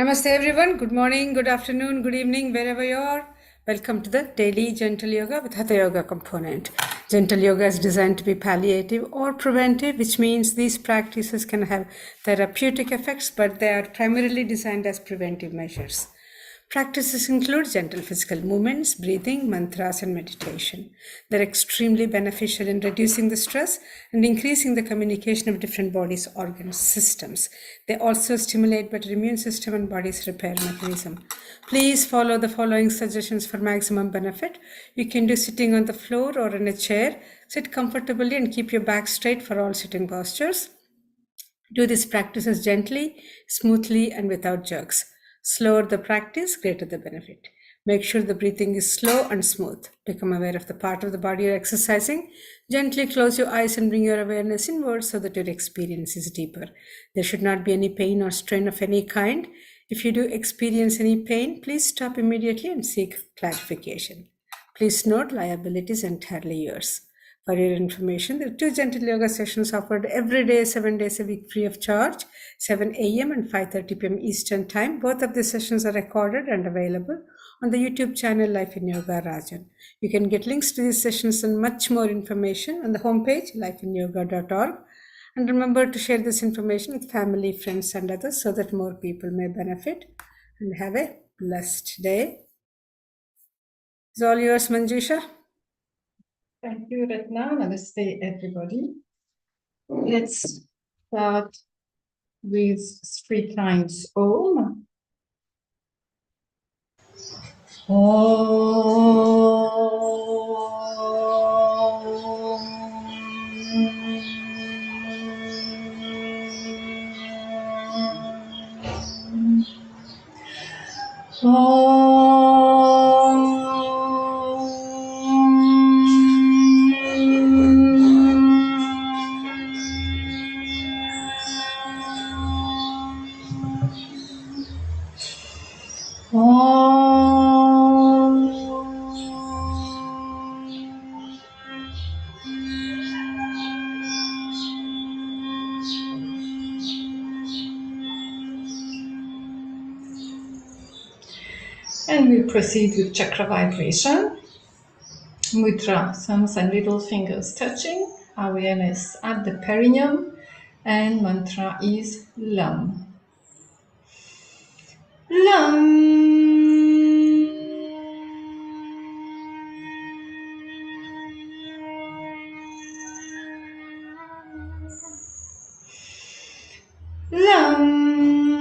Namaste everyone. Good morning, good afternoon, good evening, wherever you are. Welcome to the daily gentle yoga with Hatha yoga component. Gentle yoga is designed to be palliative or preventive, which means these practices can have therapeutic effects, but they are primarily designed as preventive measures. Practices include gentle physical movements, breathing, mantras, and meditation. They're extremely beneficial in reducing the stress and increasing the communication of different bodies, organs, systems. They also stimulate better immune system and body's repair mechanism. Please follow the following suggestions for maximum benefit. You can do sitting on the floor or in a chair. Sit comfortably and keep your back straight for all sitting postures. Do these practices gently, smoothly, and without jerks. Slower the practice, greater the benefit. Make sure the breathing is slow and smooth. Become aware of the part of the body you're exercising. Gently close your eyes and bring your awareness inward so that your experience is deeper. There should not be any pain or strain of any kind. If you do experience any pain, please stop immediately and seek clarification. Please note liability is entirely yours. For your information, there are 2 gentle yoga sessions offered every day, 7 days a week, free of charge, 7 a.m. and 5:30 p.m. Eastern Time. Both of the sessions are recorded and available on the YouTube channel Life in Yoga Rajan. You can get links to these sessions and much more information on the homepage lifeinyoga.org. And remember to share this information with family, friends, and others so that more people may benefit. And have a blessed day. It's all yours, Manjusha. Thank you, Ratna. Namaste, everybody. Let's start with 3 times Om. And we proceed with chakra vibration. Mudra, thumbs and little fingers touching. Awareness at the perineum. And mantra is Lam. Lam. Lam.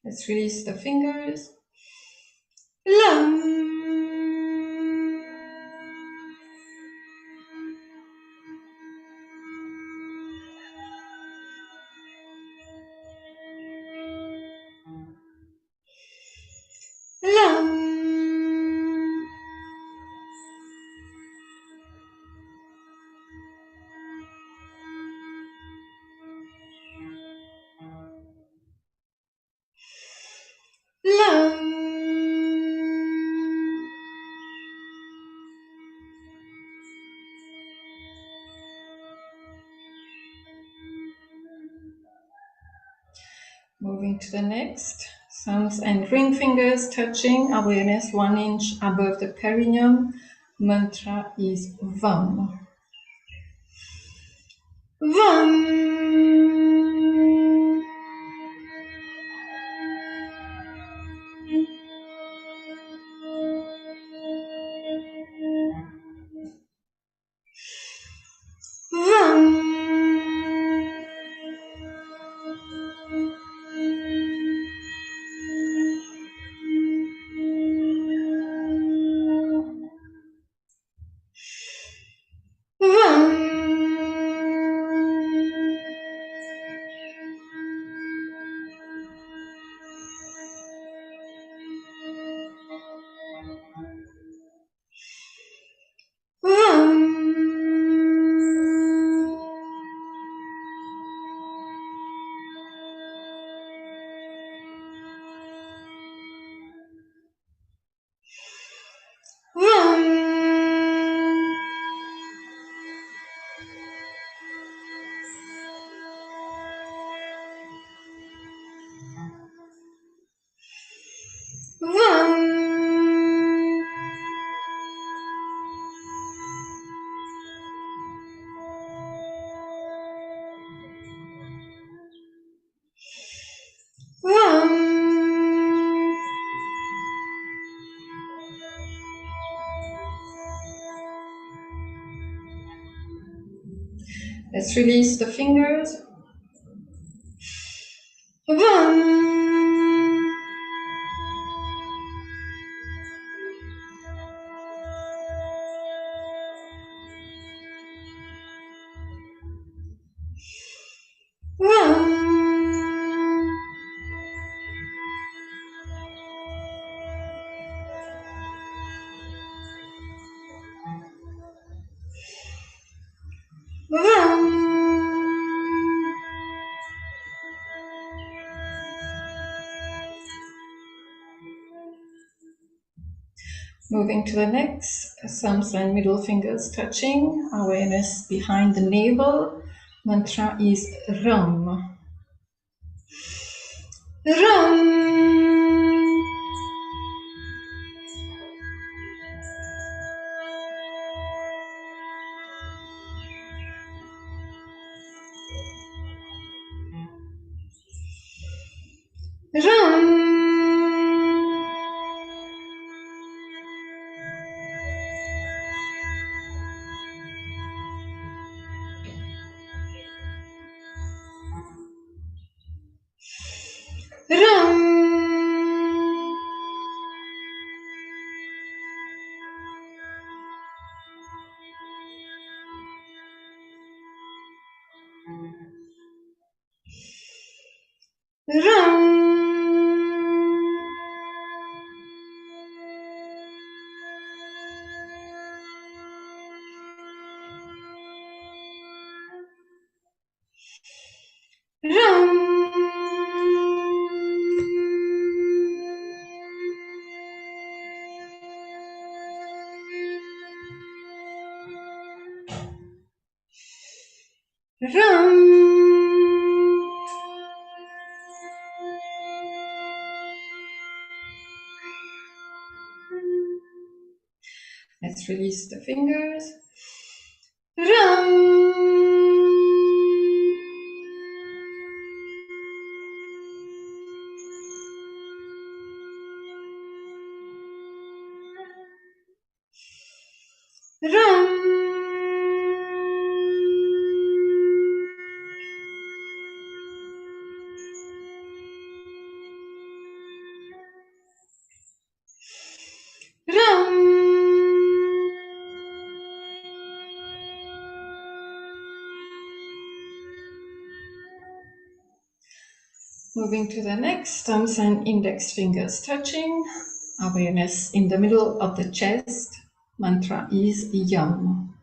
Let's release the fingers. Lam. Lam. Lam. Moving to the next. Thumbs and ring fingers touching. Awareness 1 inch above the perineum. Mantra is Vam. Vam. Vam. Let's release the fingers. Moving to the next, thumbs and middle fingers touching, awareness behind the navel. Mantra is Ram. Ram. Ram. Ram. Let's release the fingers. Moving to the next, thumbs and index fingers touching, awareness in the middle of the chest. Mantra is Yam.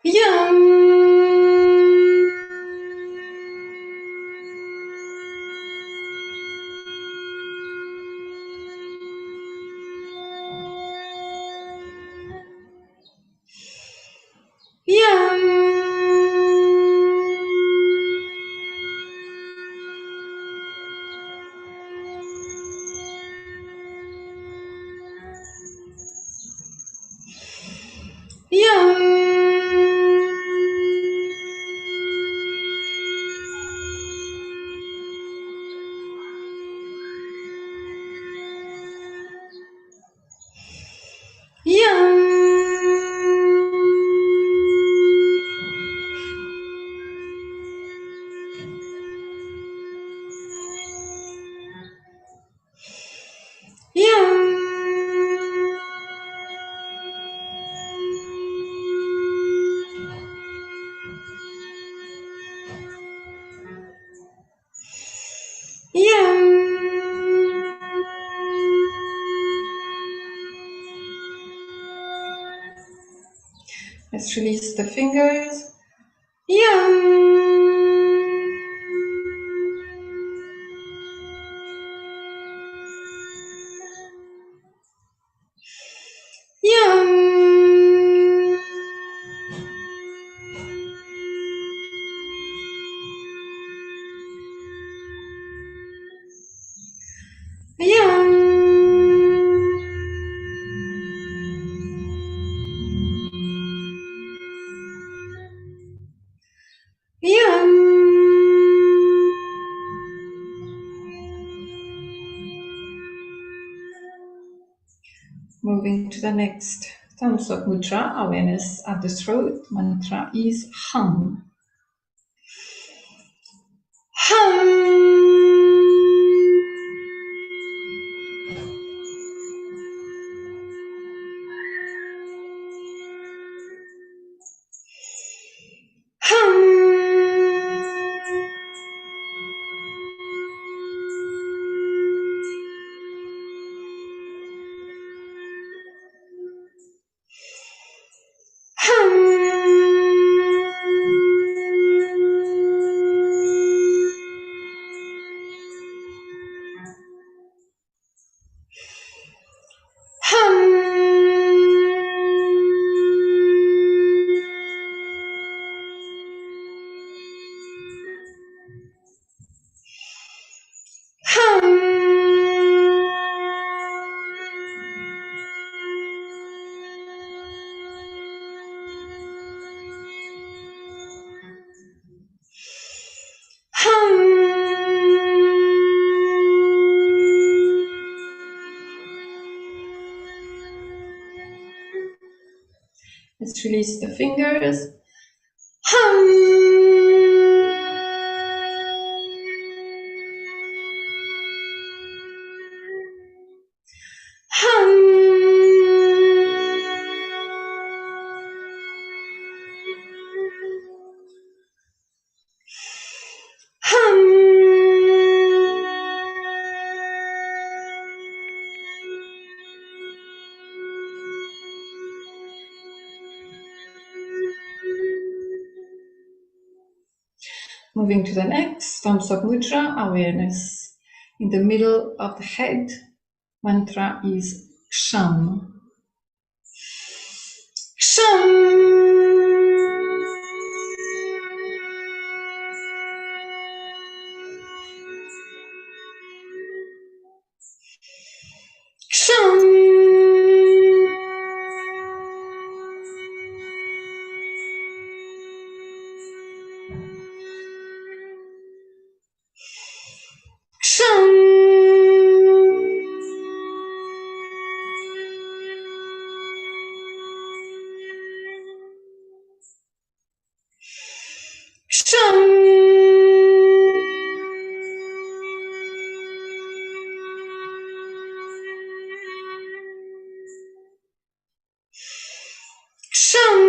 Yam. Yam. Yam. Let's release the fingers. Yum. Yum. Yum. Yum. Moving to the next thumbs up mudra, awareness at the throat. Mantra is hum. Hum. Hum. Let's release the fingers. Moving to the next, thumbs up mudra, awareness. In the middle of the head, mantra is Ksham. Ksham. Ksham. Ksham. Ksham.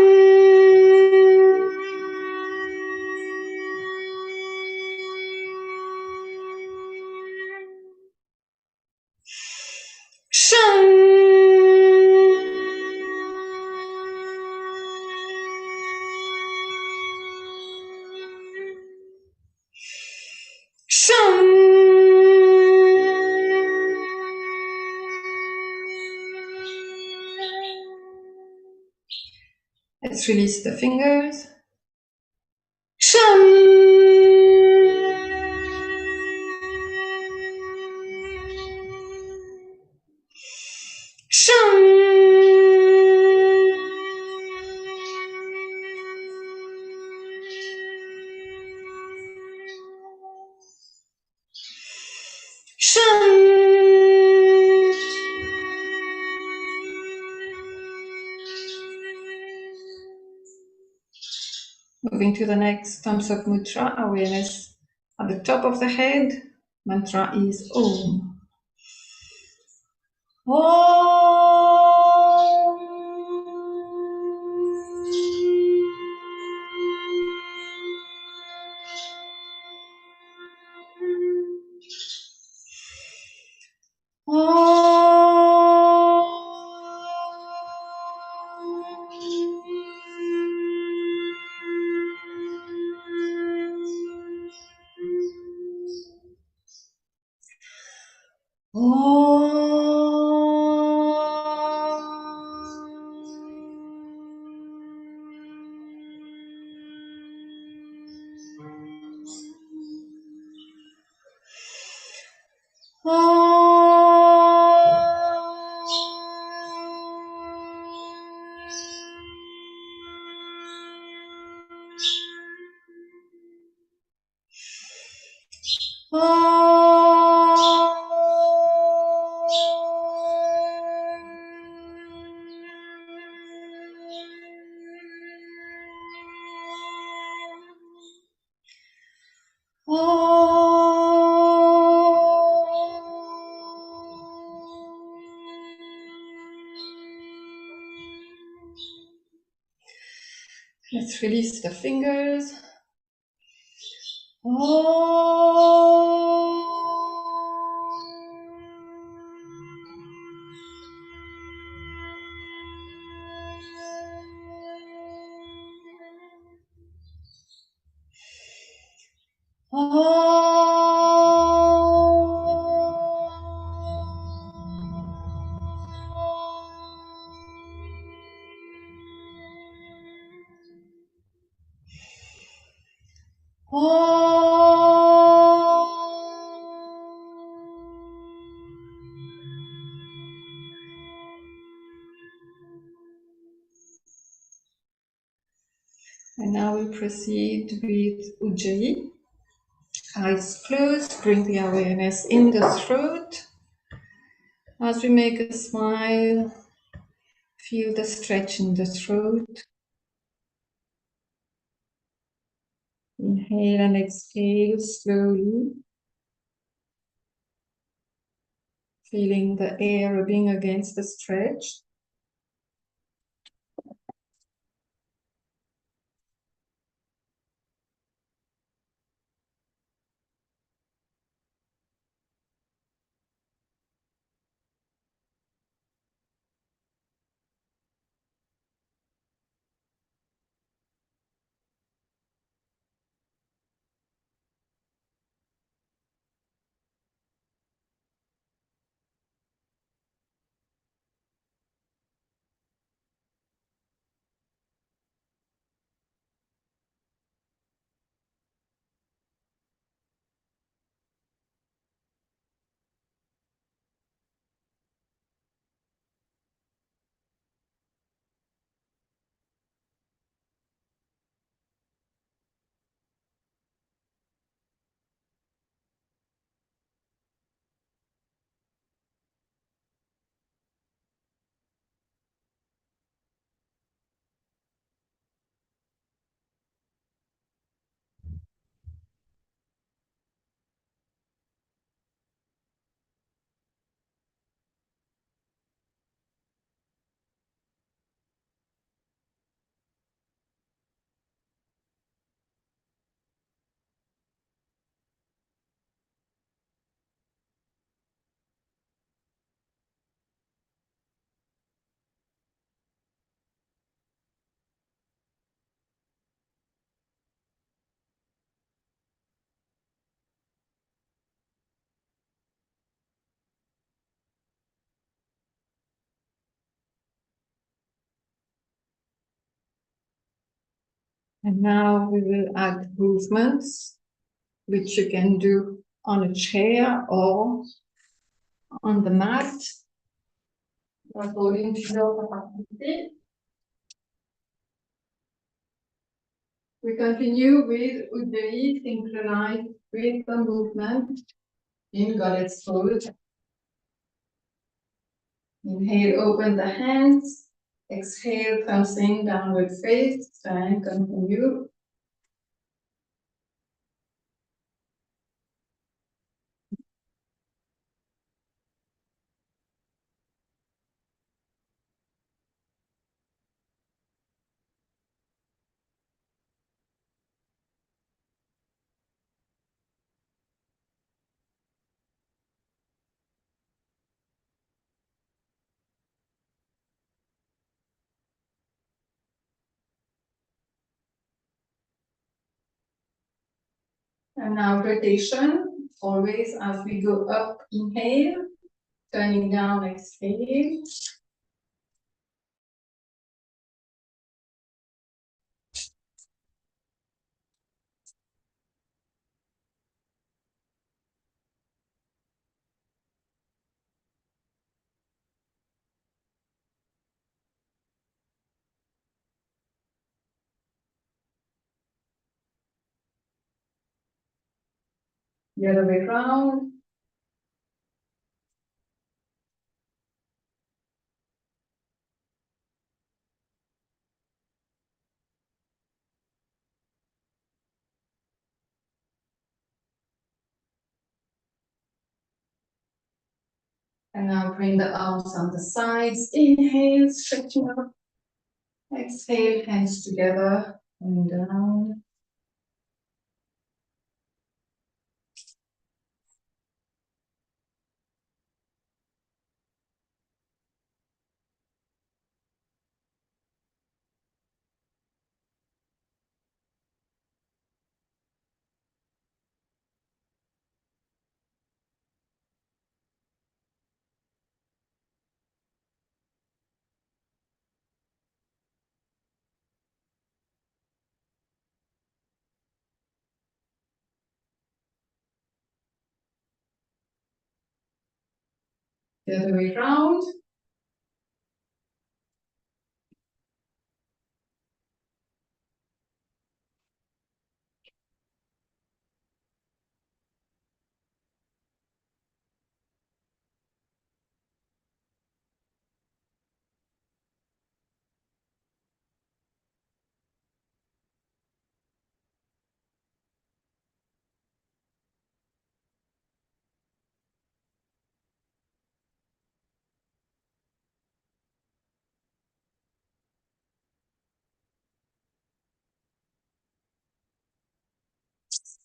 Ksham. Let's release the fingers. Moving to the next thumbs up mudra, awareness at the top of the head. Mantra is Om. Let's release the fingers. And now we proceed with Ujjayi. Eyes closed, bring the awareness in the throat. As we make a smile, feel the stretch in the throat. Inhale and exhale slowly, feeling the air rubbing against the stretch. And now we will add movements, which you can do on a chair or on the mat, according to your capacity. We continue with Ujjayi synchronized with the movement in Goddess pose. Inhale, open the hands. Exhale, comes in downward face and continue. And now rotation, always as we go up, inhale, turning down, exhale. The other way around. And now bring the arms on the sides. Inhale, stretching up. Exhale, hands together and down. The other way round.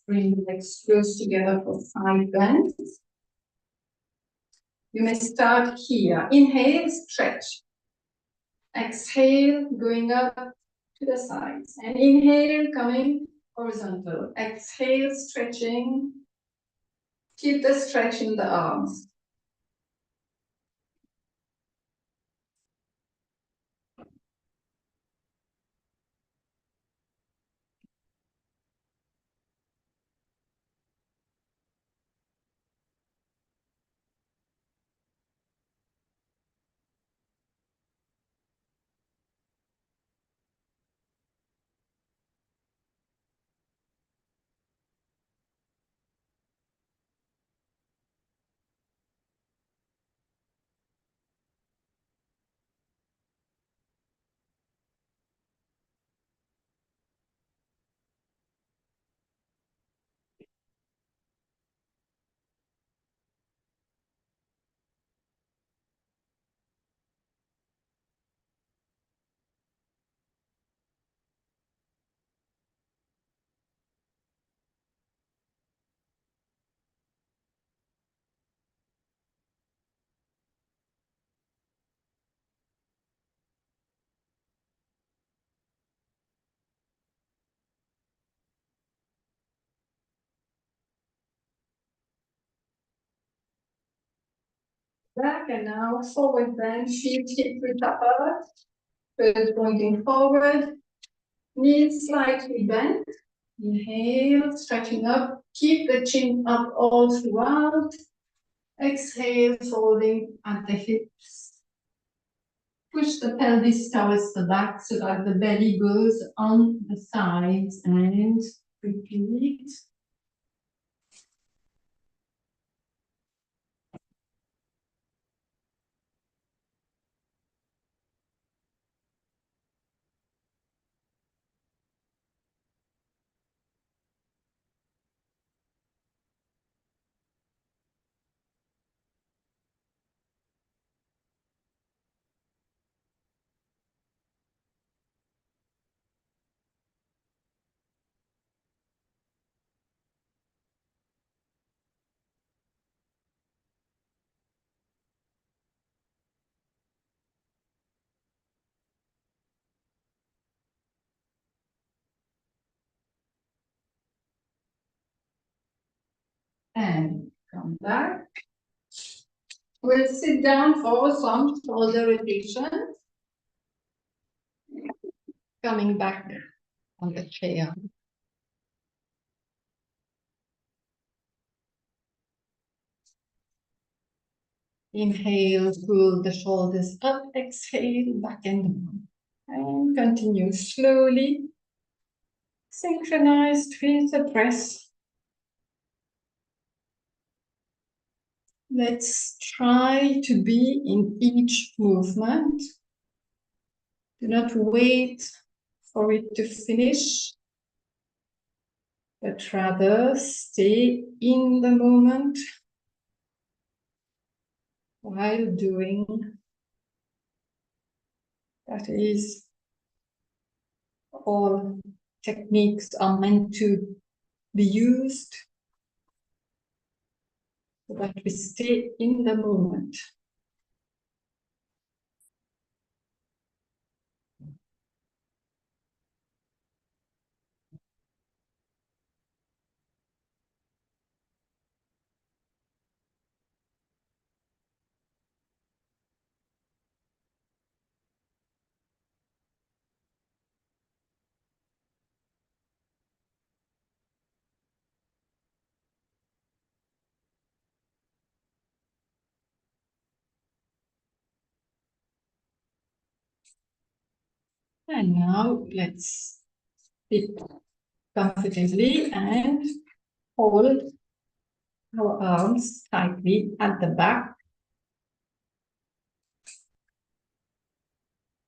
Bring the legs close together for 5 bends. You may start here. Inhale, stretch. Exhale, going up to the sides. And inhale, coming horizontal. Exhale, stretching. Keep the stretch in the arms. Back and now forward bend, feet hip width apart. Toes pointing forward. Knees slightly bent. Inhale, stretching up. Keep the chin up all throughout. Exhale, folding at the hips. Push the pelvis towards the back so that the belly goes on the sides and repeat. And come back. We'll sit down for some shoulder rotation. Coming back on the chair. Inhale, pull the shoulders up, exhale, back and down. And continue slowly, synchronized with the breath. Let's try to be in each movement. Do not wait for it to finish, but rather stay in the moment while doing. That is all techniques are meant to be used so that we stay in the moment. And now let's sit comfortably and hold our arms tightly at the back.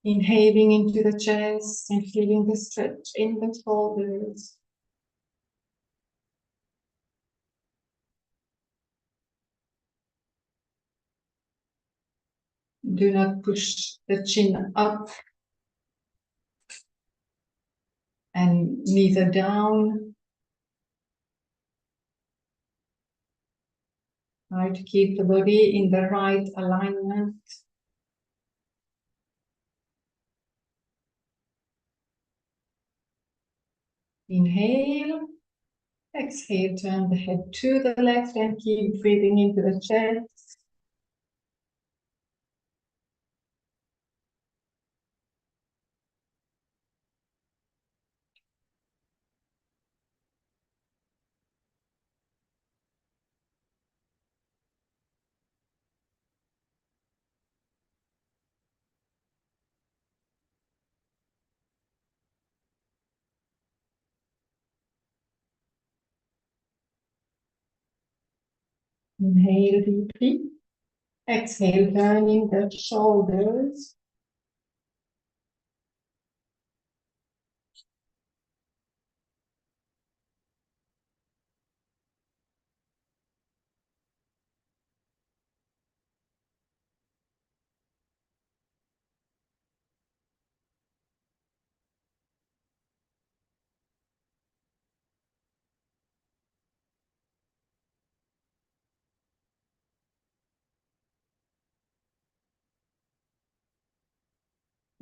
Inhaling into the chest and feeling the stretch in the shoulders. Do not push the chin up and neither down. Try to keep the body in the right alignment. Inhale. Exhale, turn the head to the left and keep breathing into the chest. Inhale deeply. Exhale, turning the shoulders.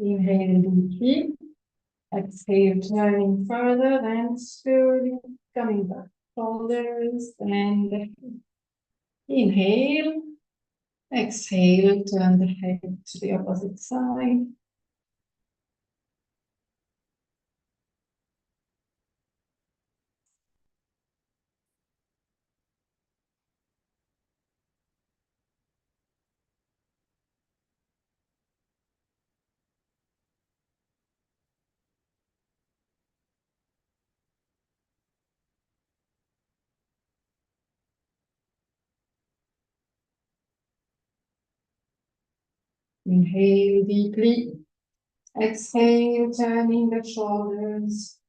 Inhale deeply. Exhale, turning further and slowly coming back. Shoulders and inhale. Exhale, turn the head to the opposite side. Inhale deeply. Exhale, turning the shoulders.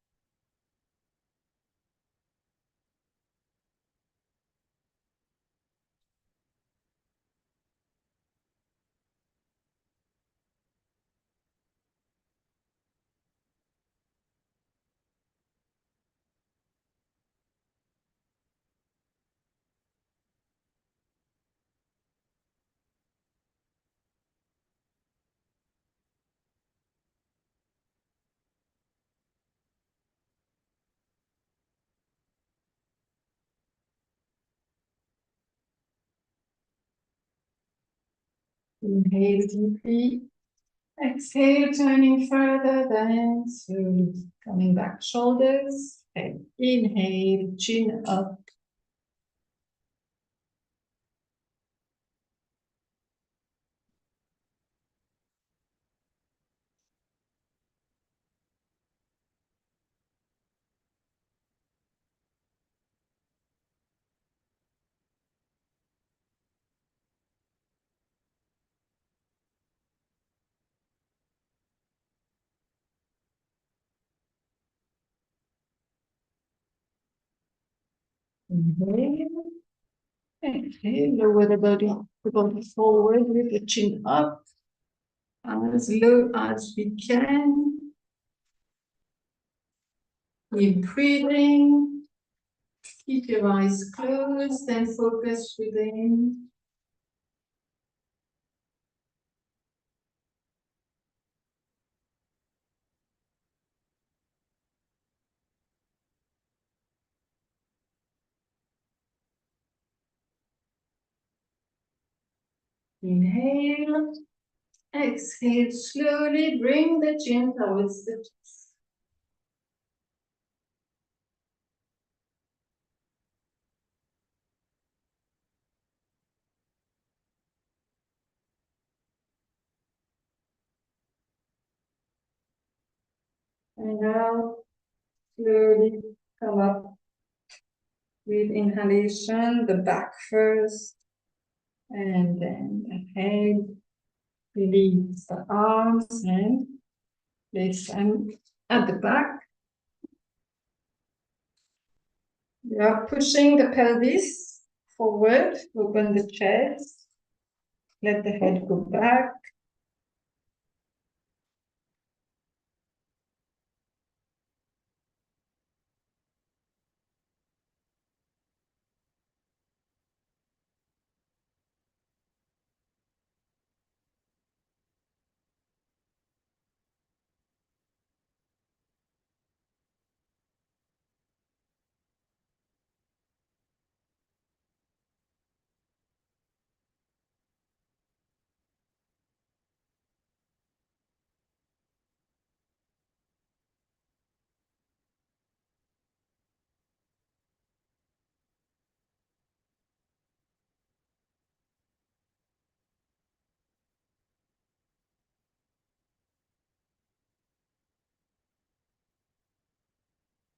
Inhale deeply. Exhale, turning further, then slowly coming back, shoulders. And inhale, chin up. Inhale. Exhale, lower the body forward with the chin up as low as we can. Keep breathing. Keep your eyes closed and focus within. Inhale. Exhale. Slowly bring the chin towards the chest. And now slowly come up with inhalation, the back first, and then the head. Release the arms and place them at the back. We are pushing the pelvis forward, open the chest, let the head go back.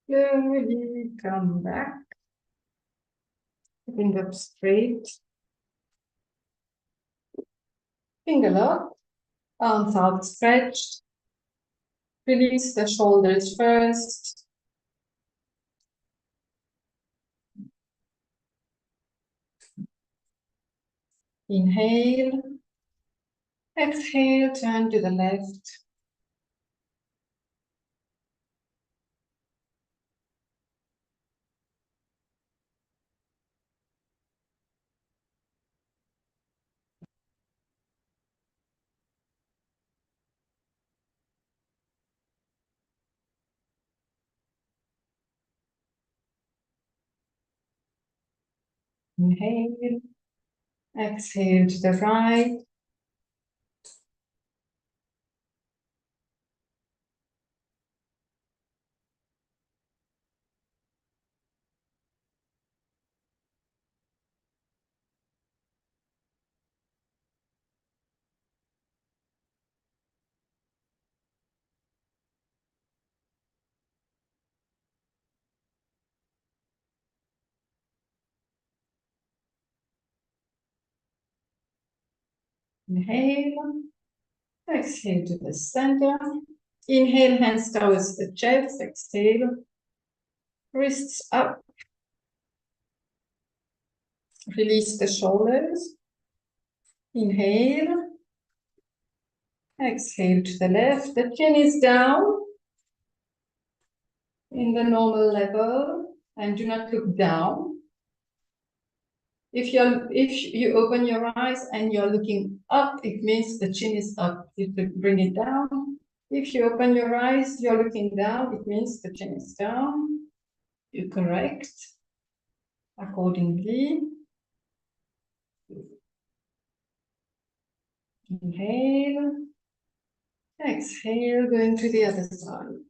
Slowly come back, sitting up straight, finger lock, arms outstretched. Release the shoulders first. Inhale. Exhale, turn to the left. Inhale. Exhale to the right. Inhale. Exhale to the center. Inhale, hands towards the chest. Exhale. Wrists up. Release the shoulders. Inhale. Exhale to the left. The chin is down in the normal level and do not look down. If you open your eyes and you're looking up, it means the chin is up. You could bring it down. If you open your eyes, you're looking down, it means the chin is down. You correct accordingly. Inhale. Exhale, going to the other side.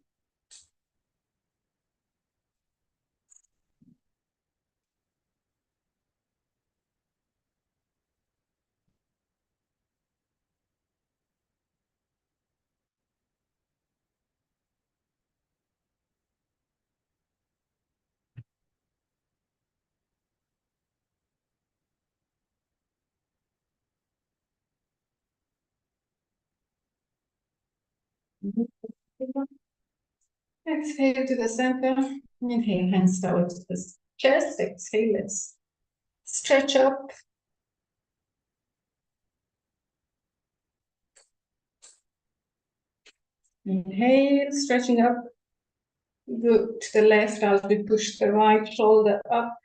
Exhale to the center. Inhale, hands towards the chest. Exhale, let's stretch up. Inhale, stretching up. Look to the left as we push the right shoulder up.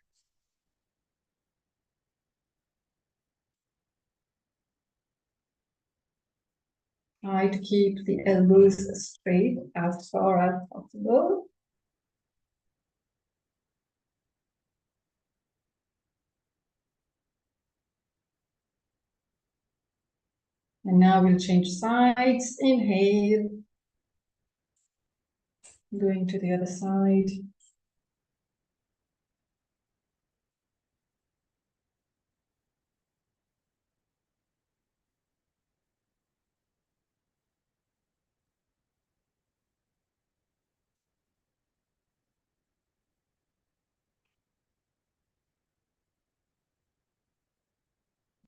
Try to keep the elbows straight as far as possible. And now we'll change sides. Inhale. Going to the other side.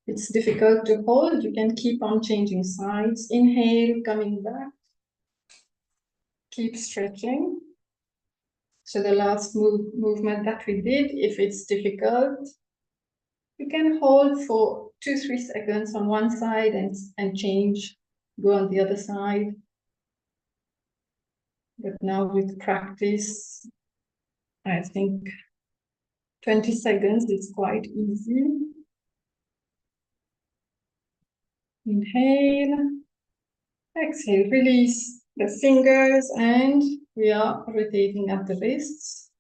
It's difficult to hold. You can keep on changing sides. Inhale, coming back. Keep stretching. So the last movement that we did, if it's difficult, you can hold for 2-3 seconds on one side and change, go on the other side. But now with practice, I think 20 seconds is quite easy. Inhale, exhale, release the fingers, and we are rotating at the wrists.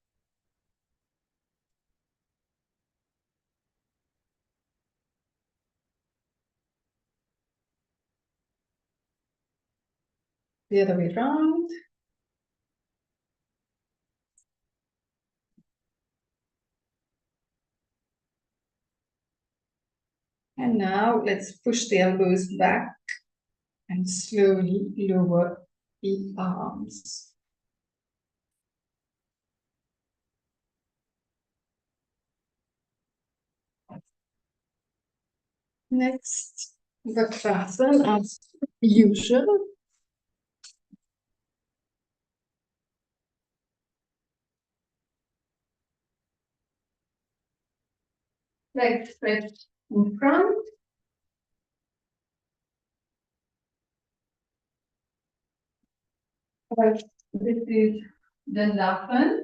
The other way around. And now let's push the elbows back and slowly lower the arms. Next, Vakrasana as usual. Legs stretched in front. First, this is Dandasana.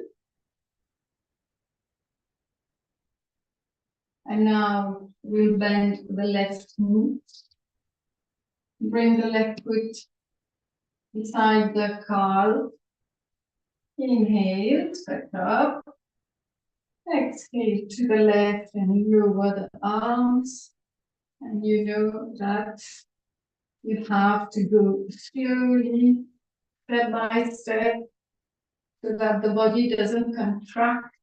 And now we'll bend the left knee. Bring the left foot beside the calf. Inhale, stretch up. Exhale to the left and lower the arms. And you know that you have to go slowly, step by step, so that the body doesn't contract.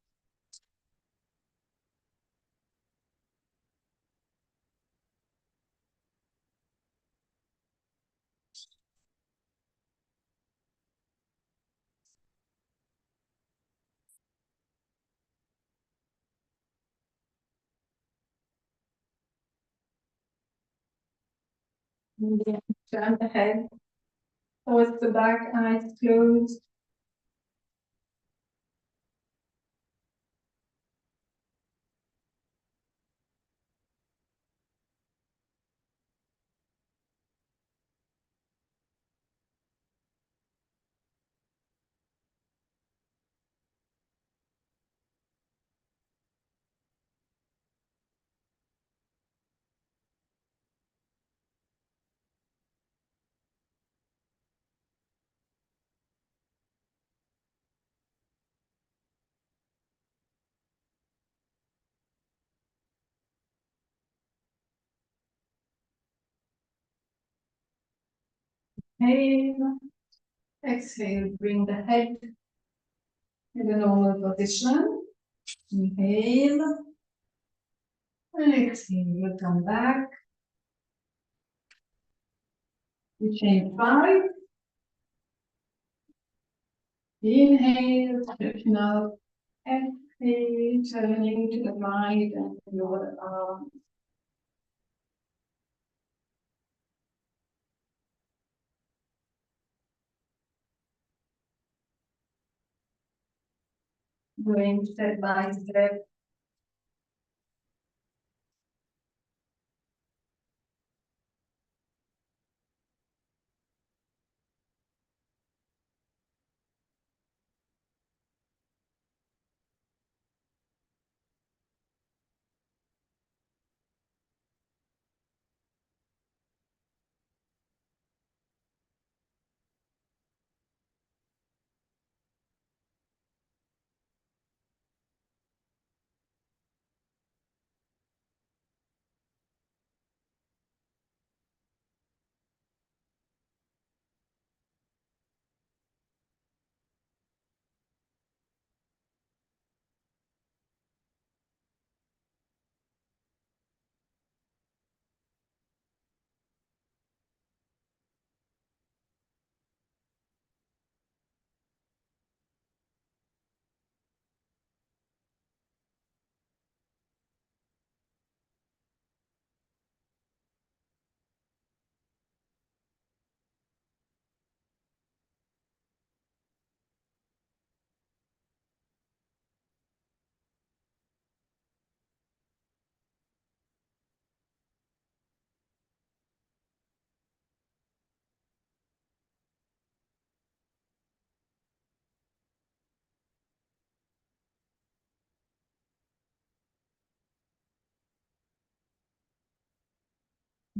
And then turn the head towards the back, eyes closed. Inhale, exhale, bring the head in the normal position. Inhale, and exhale, come back. We change 5. Inhale, stretching out. Exhale, turning to the right and lower the arms. Going step by step.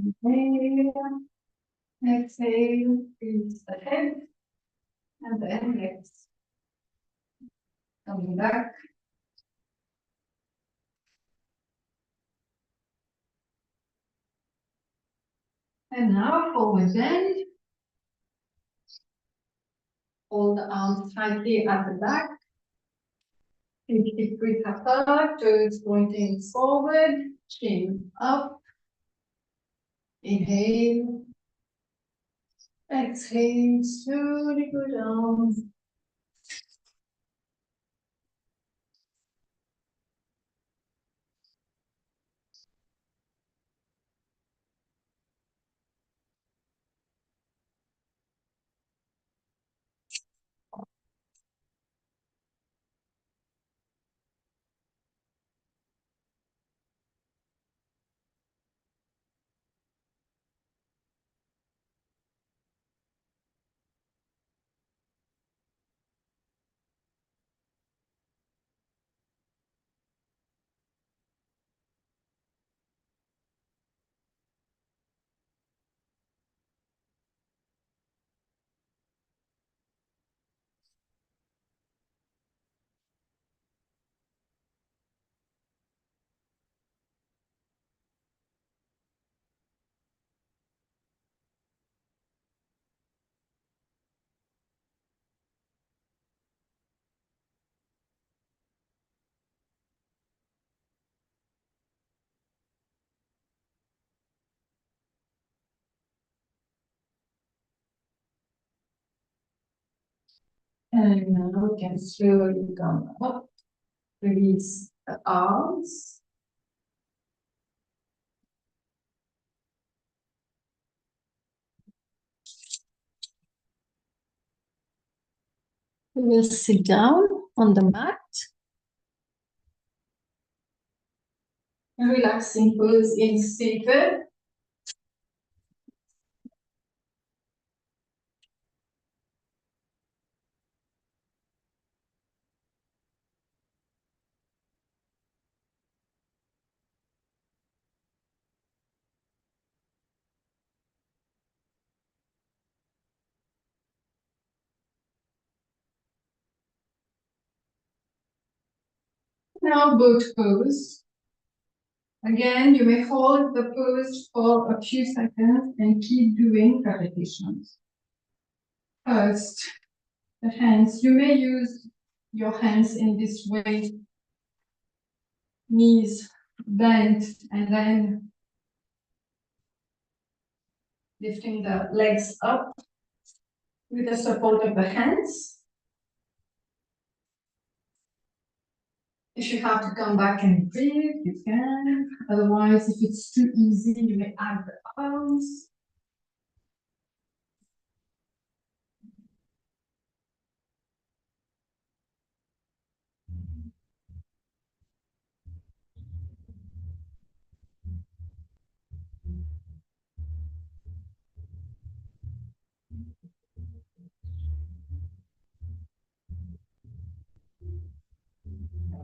Inhale, exhale, release the head, and then legs. Coming back. And now forward bend. Hold the arms tightly at the back. Take a deep breath Hatha, toes pointing forward, chin up. Inhale. Exhale, slowly go down. And now we can slowly come up. Release the arms. We will sit down on the mat. Relaxing pose in seated. Now boat pose. Again, you may hold the pose for a few seconds and keep doing repetitions. First, the hands. You may use your hands in this way. Knees bent and then lifting the legs up with the support of the hands. If you have to come back and breathe, you can. Otherwise, if it's too easy, you may add the arms.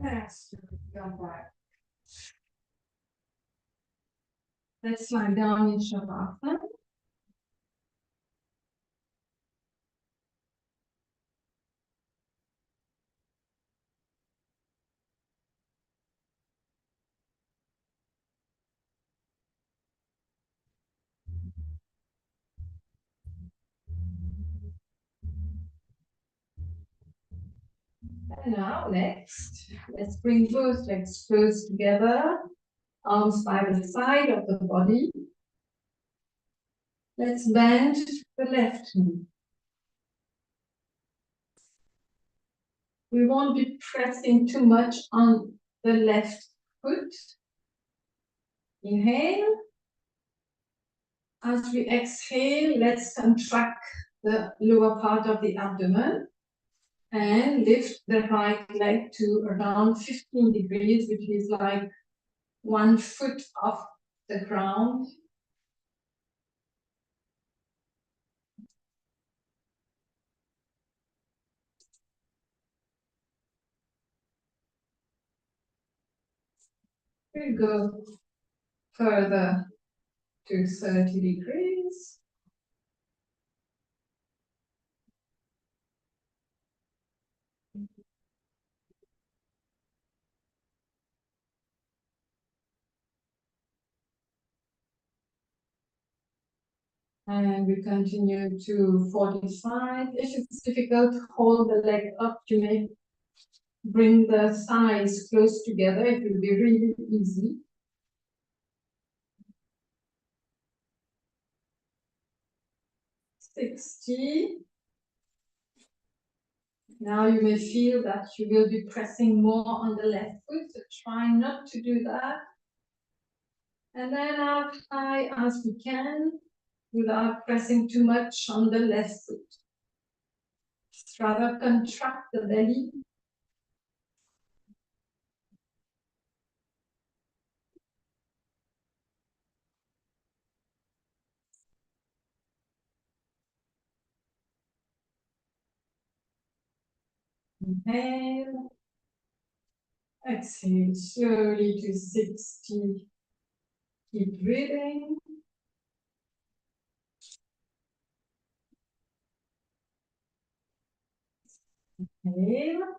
Yes, come back. Let's lie down in Shavasana. And now next, let's bring both legs close together, arms by the side of the body. Let's bend the left knee. We won't be pressing too much on the left foot. Inhale. As we exhale, let's contract the lower part of the abdomen and lift the right leg to around 15 degrees, which is like 1 foot off the ground. We'll go further to 30 degrees. And we continue to 45. If it's difficult, hold the leg up. You may bring the thighs close together. It will be really easy. 60. Now you may feel that you will be pressing more on the left foot, so try not to do that. And then up high as we can without pressing too much on the left foot. Just rather contract the belly. Inhale. Exhale slowly to 60. Keep breathing. Inhale.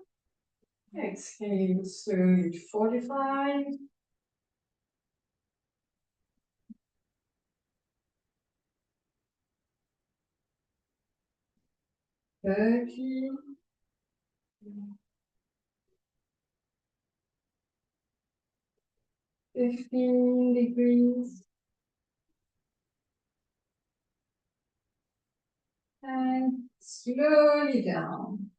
Exhale slowly to 45. 30. 15 degrees. And slowly down.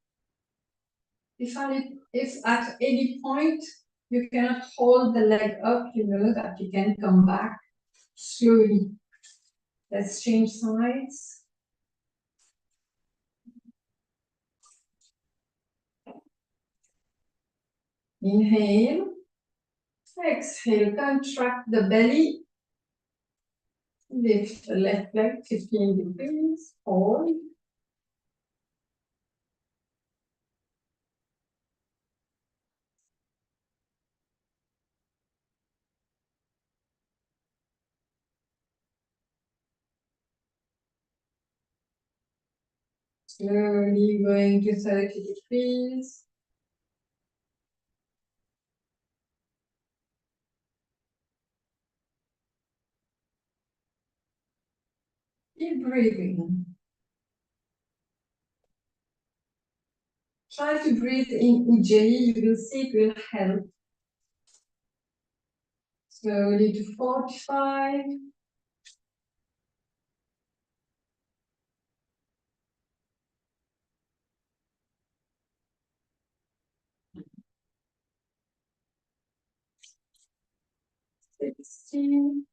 If at any point you cannot hold the leg up, you know that you can come back slowly. Let's change sides. Inhale. Exhale, contract the belly. Lift the left leg 15 degrees. Hold. Slowly going to 30 degrees. Keep breathing. Try to breathe in Ujjayi. You will see it will help. Slowly to 45. 16.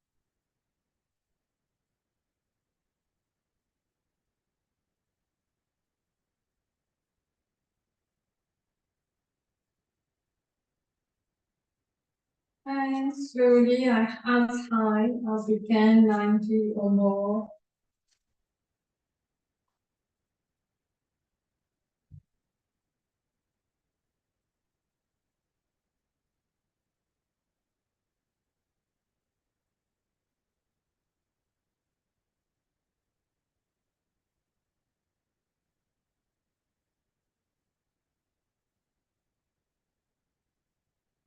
And slowly, as high as we can, 90 or more.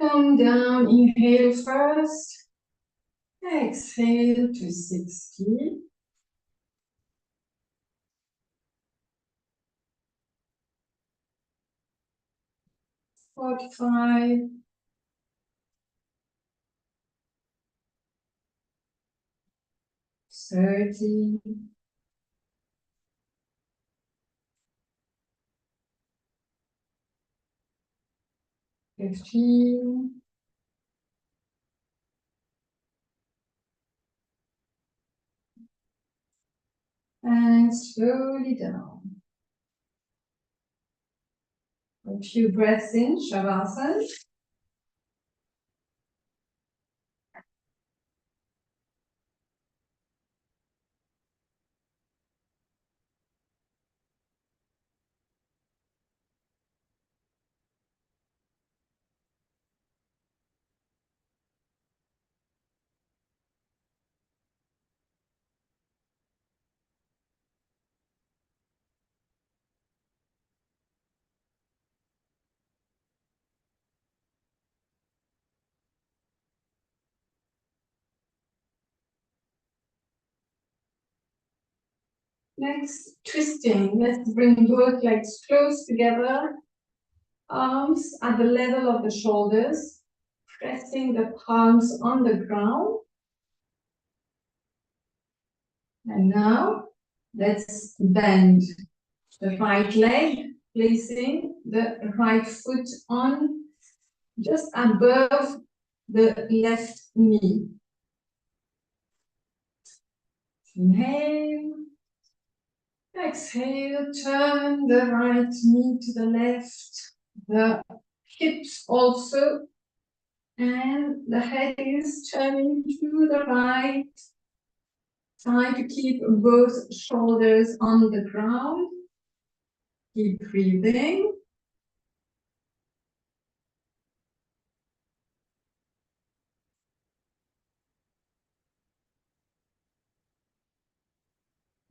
Come down, inhale first. Exhale to 60. 45. 30. 15. And slowly down. A few breaths in, Shavasana. Next, twisting. Let's bring both legs close together. Arms at the level of the shoulders, pressing the palms on the ground. And now, let's bend the right leg, placing the right foot on just above the left knee. Inhale. Exhale, turn the right knee to the left, the hips also, and the head is turning to the right. Try to keep both shoulders on the ground. Keep breathing.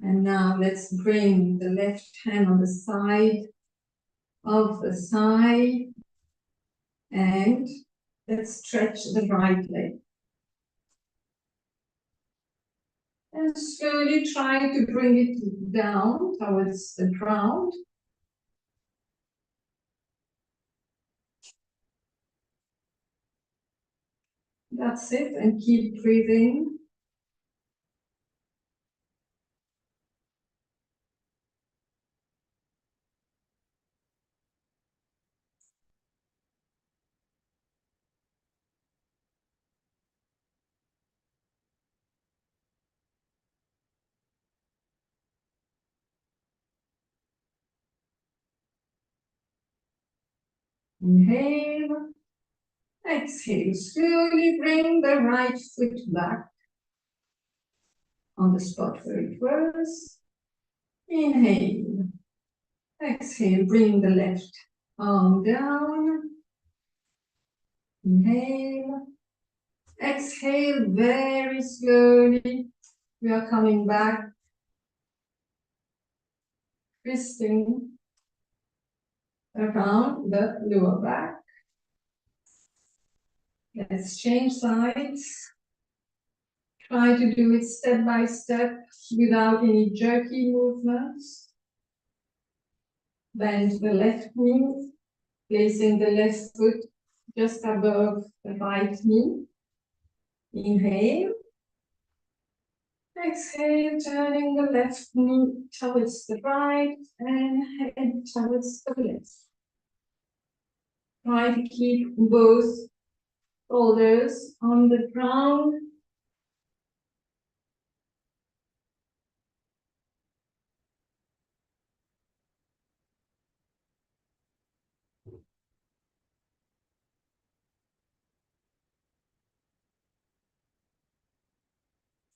And now let's bring the left hand on the side of the thigh and let's stretch the right leg. And slowly try to bring it down towards the ground. That's it, and keep breathing. Inhale. Exhale. Slowly bring the right foot back on the spot where it was. Inhale. Exhale. Bring the left arm down. Inhale. Exhale very slowly. We are coming back, twisting around the lower back. Let's change sides. Try to do it step by step without any jerky movements. Bend the left knee, placing the left foot just above the right knee. Inhale. Exhale, turning the left knee towards the right and head towards the left. Try to keep both shoulders on the ground.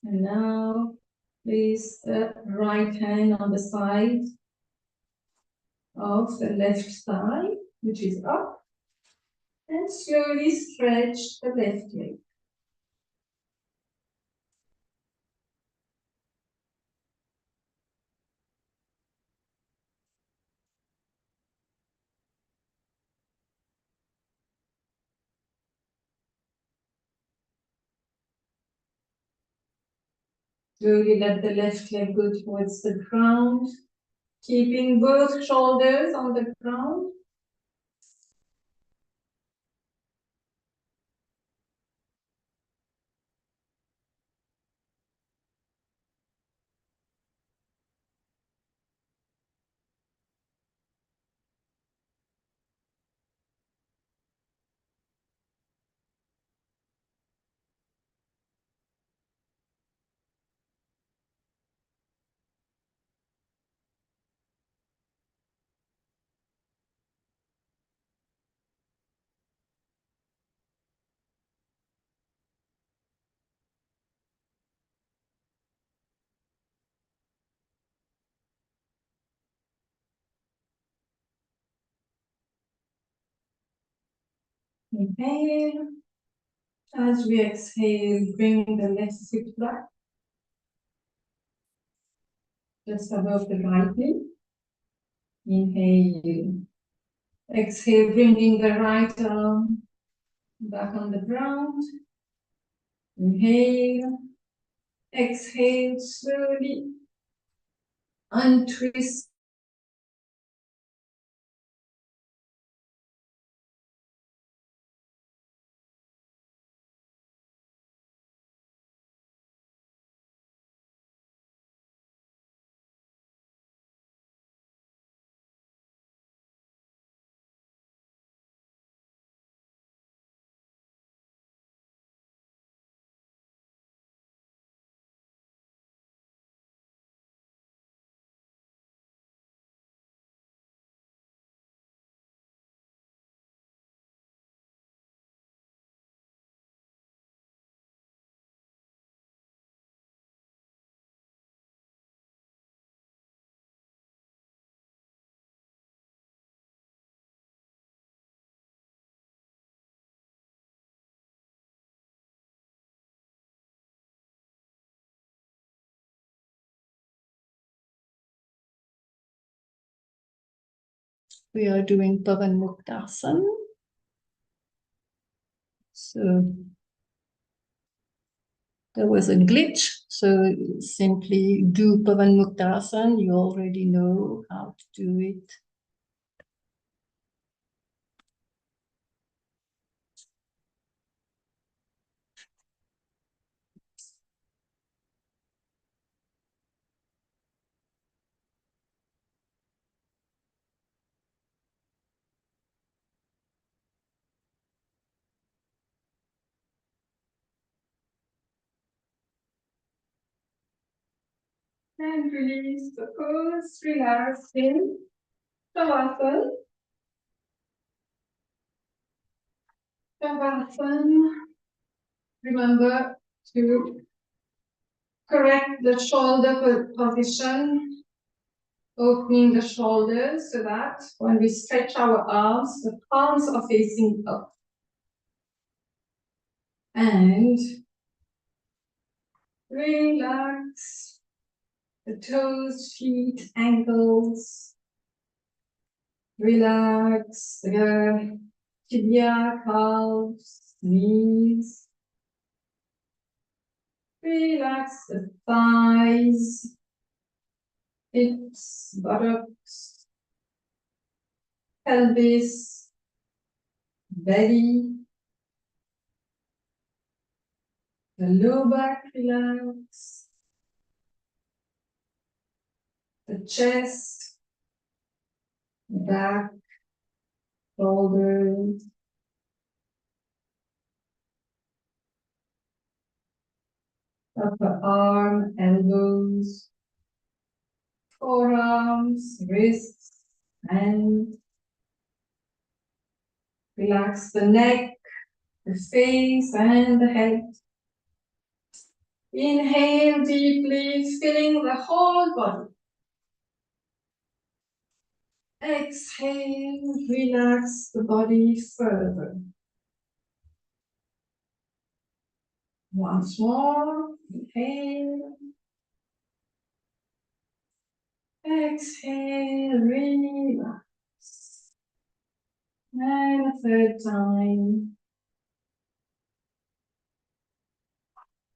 And now place the right hand on the side of the left thigh, which is up, and slowly stretch the left leg. Slowly let the left leg go towards the ground, keeping both shoulders on the ground. Inhale. As we exhale, bring the left foot back, just above the right knee. Inhale. Exhale, bringing the right arm back on the ground. Inhale. Exhale slowly. untwist. We are doing Pavan Muktasana. So there was a glitch. So simply do Pavan Muktasana. You already know how to do it. And release the pose, relax in Shavasana. Shavasana. Remember to correct the shoulder position, opening the shoulders so that when we stretch our arms, the palms are facing up. And relax the toes, feet, ankles. Relax the tibia, calves, knees. Relax the thighs, hips, buttocks, pelvis, belly. The lower back relax. The chest, back, shoulders. Upper arm, elbows, forearms, wrists, hands. Relax the neck, the face, and the head. Inhale deeply, filling the whole body. Exhale, relax the body further. Once more, inhale. Exhale, relax. And a third time.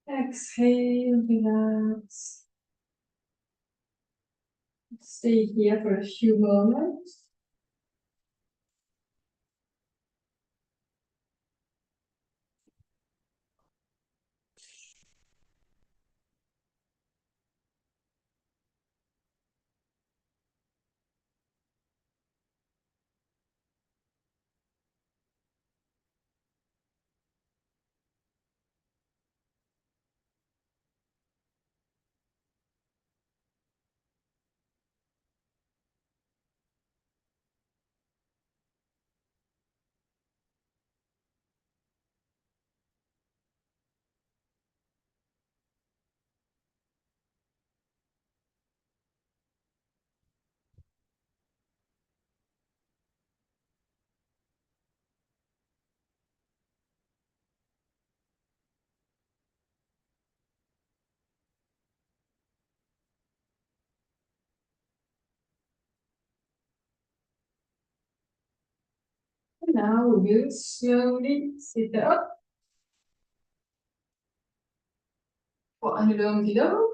Exhale, relax. Stay here for a few moments. Now we will slowly sit up for Anulom Vilom.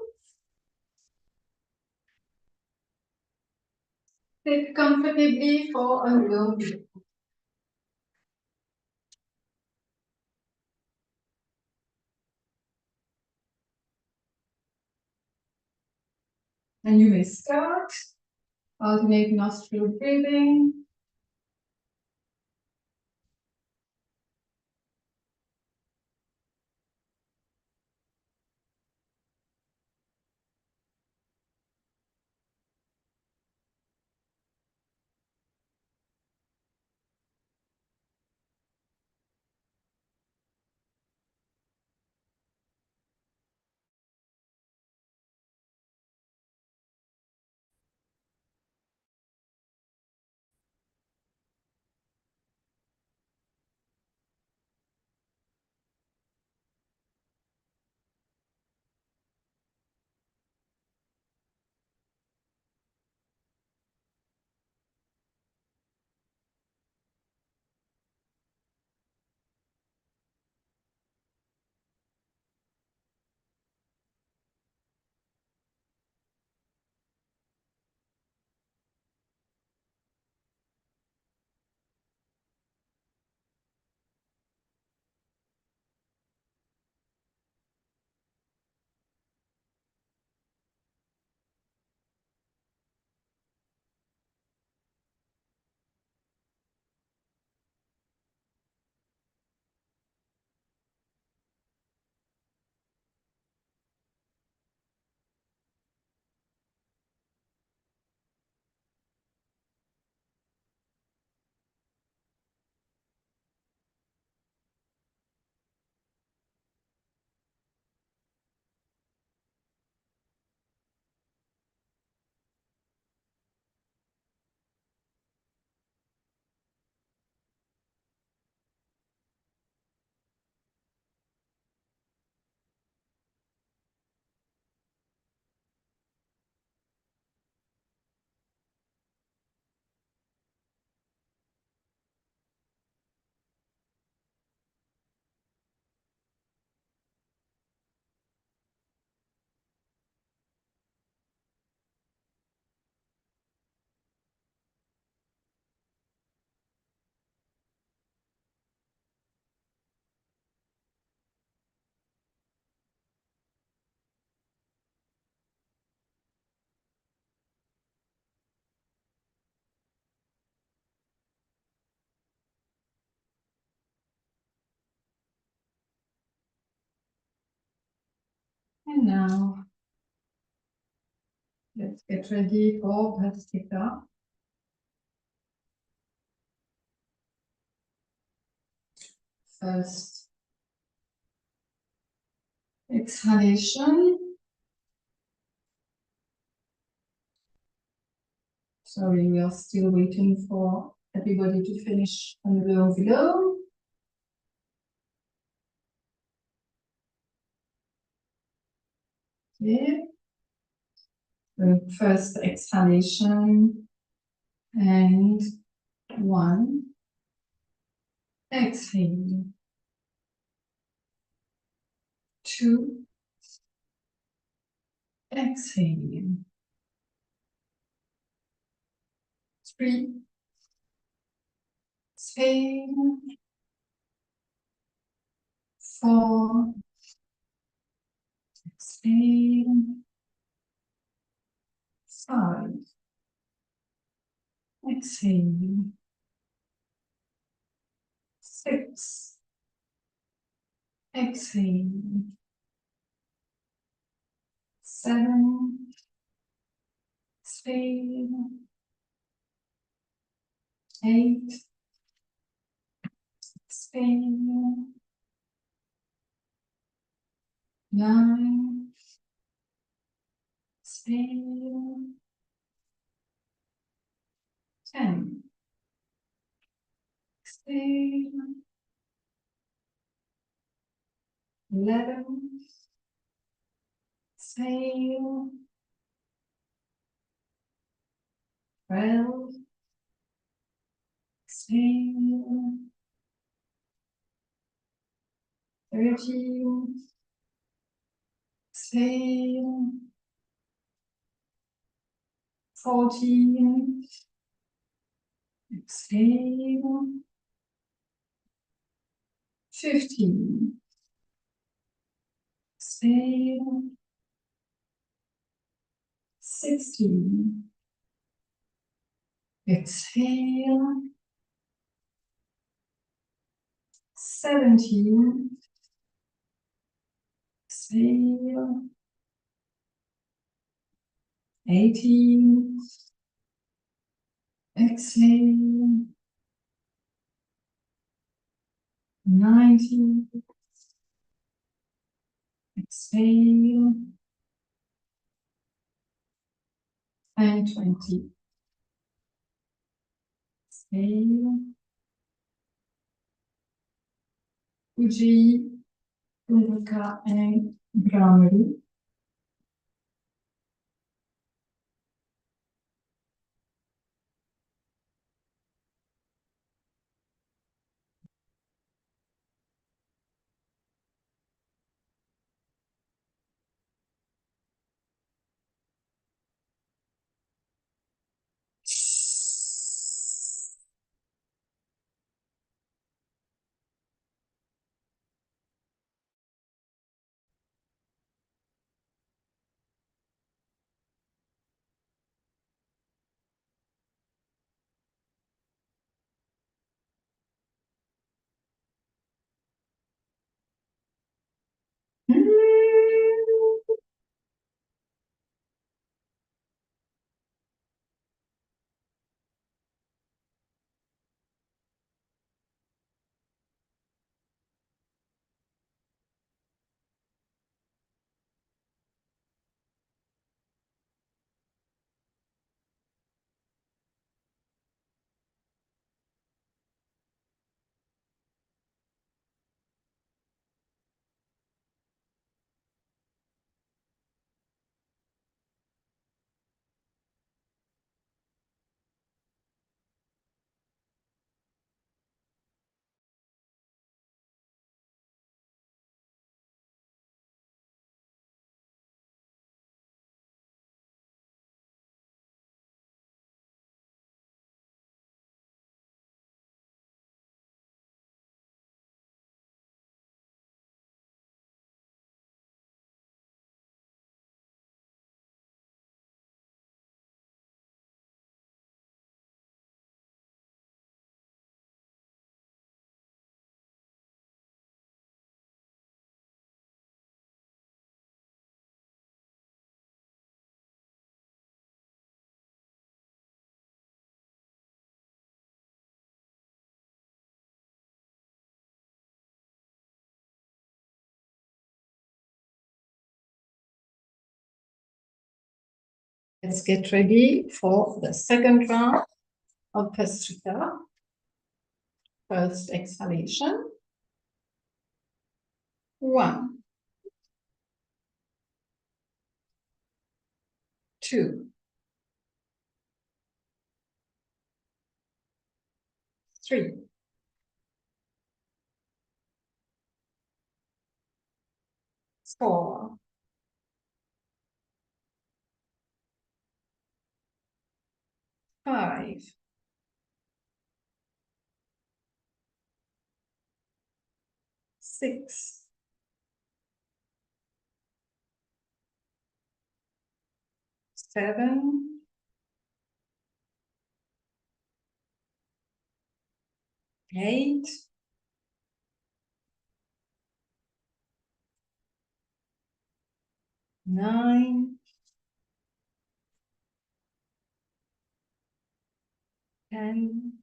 Sit comfortably for a long break. And you may start. Alternate nostril breathing. And now, let's get ready for Bhastrika. First, exhalation. Sorry, we are still waiting for everybody to finish on the row below. Okay. The first exhalation and one. Exhale. Two. Exhale. Three. Exhale. Four. Exhale. Five. Exhale. Six. Exhale. Seven. Exhale. Eight. Exhale. Nine. Exhale. 10. Exhale. 11. Exhale. 12. Exhale. 13. Exhale. 14. Exhale. 15. Exhale. 16. Exhale. 17. Exhale. 18. Exhale. 19. Exhale. And 20. Exhale. Ujjayi, Kundalika, and Brahmari. Let's get ready for the second round of Pastrika. First exhalation. 1, 2, 3, 4, 5, 6, 7, 8, 9, 10,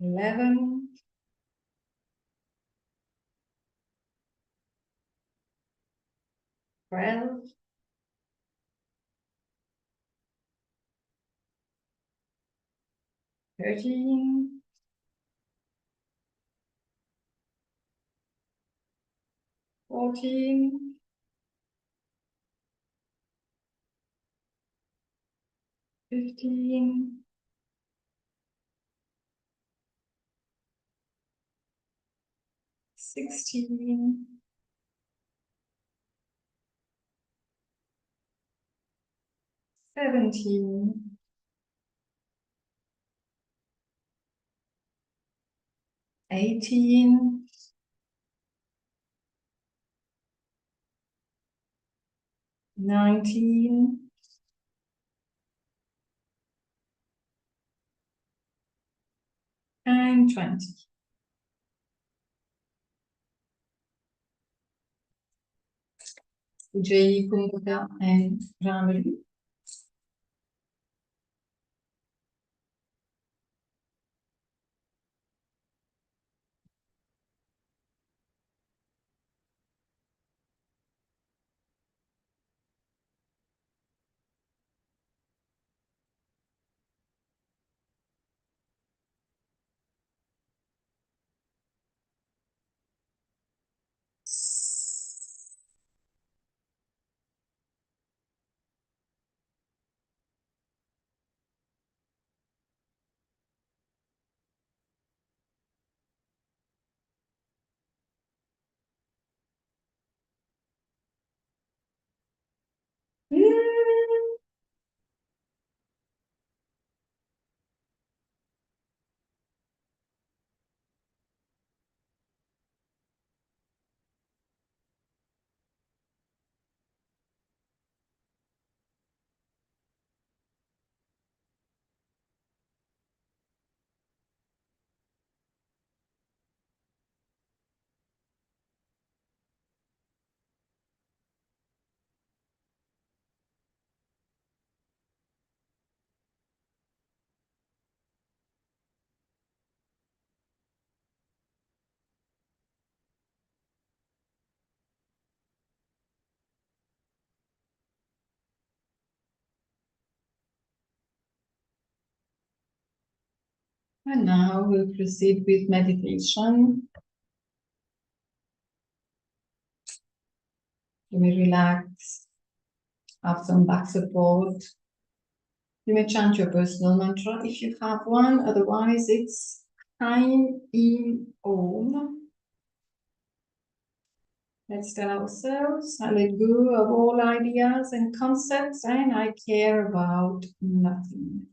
11, 12, 13, 14, 15, 16, 17, 18, 19, and 20. Ujjayi, Kumbhaka, and Ramari. And now we'll proceed with meditation. You may relax, have some back support. You may chant your personal mantra if you have one, otherwise it's Time in Om. Let's tell ourselves, I let go of all ideas and concepts and I care about nothing.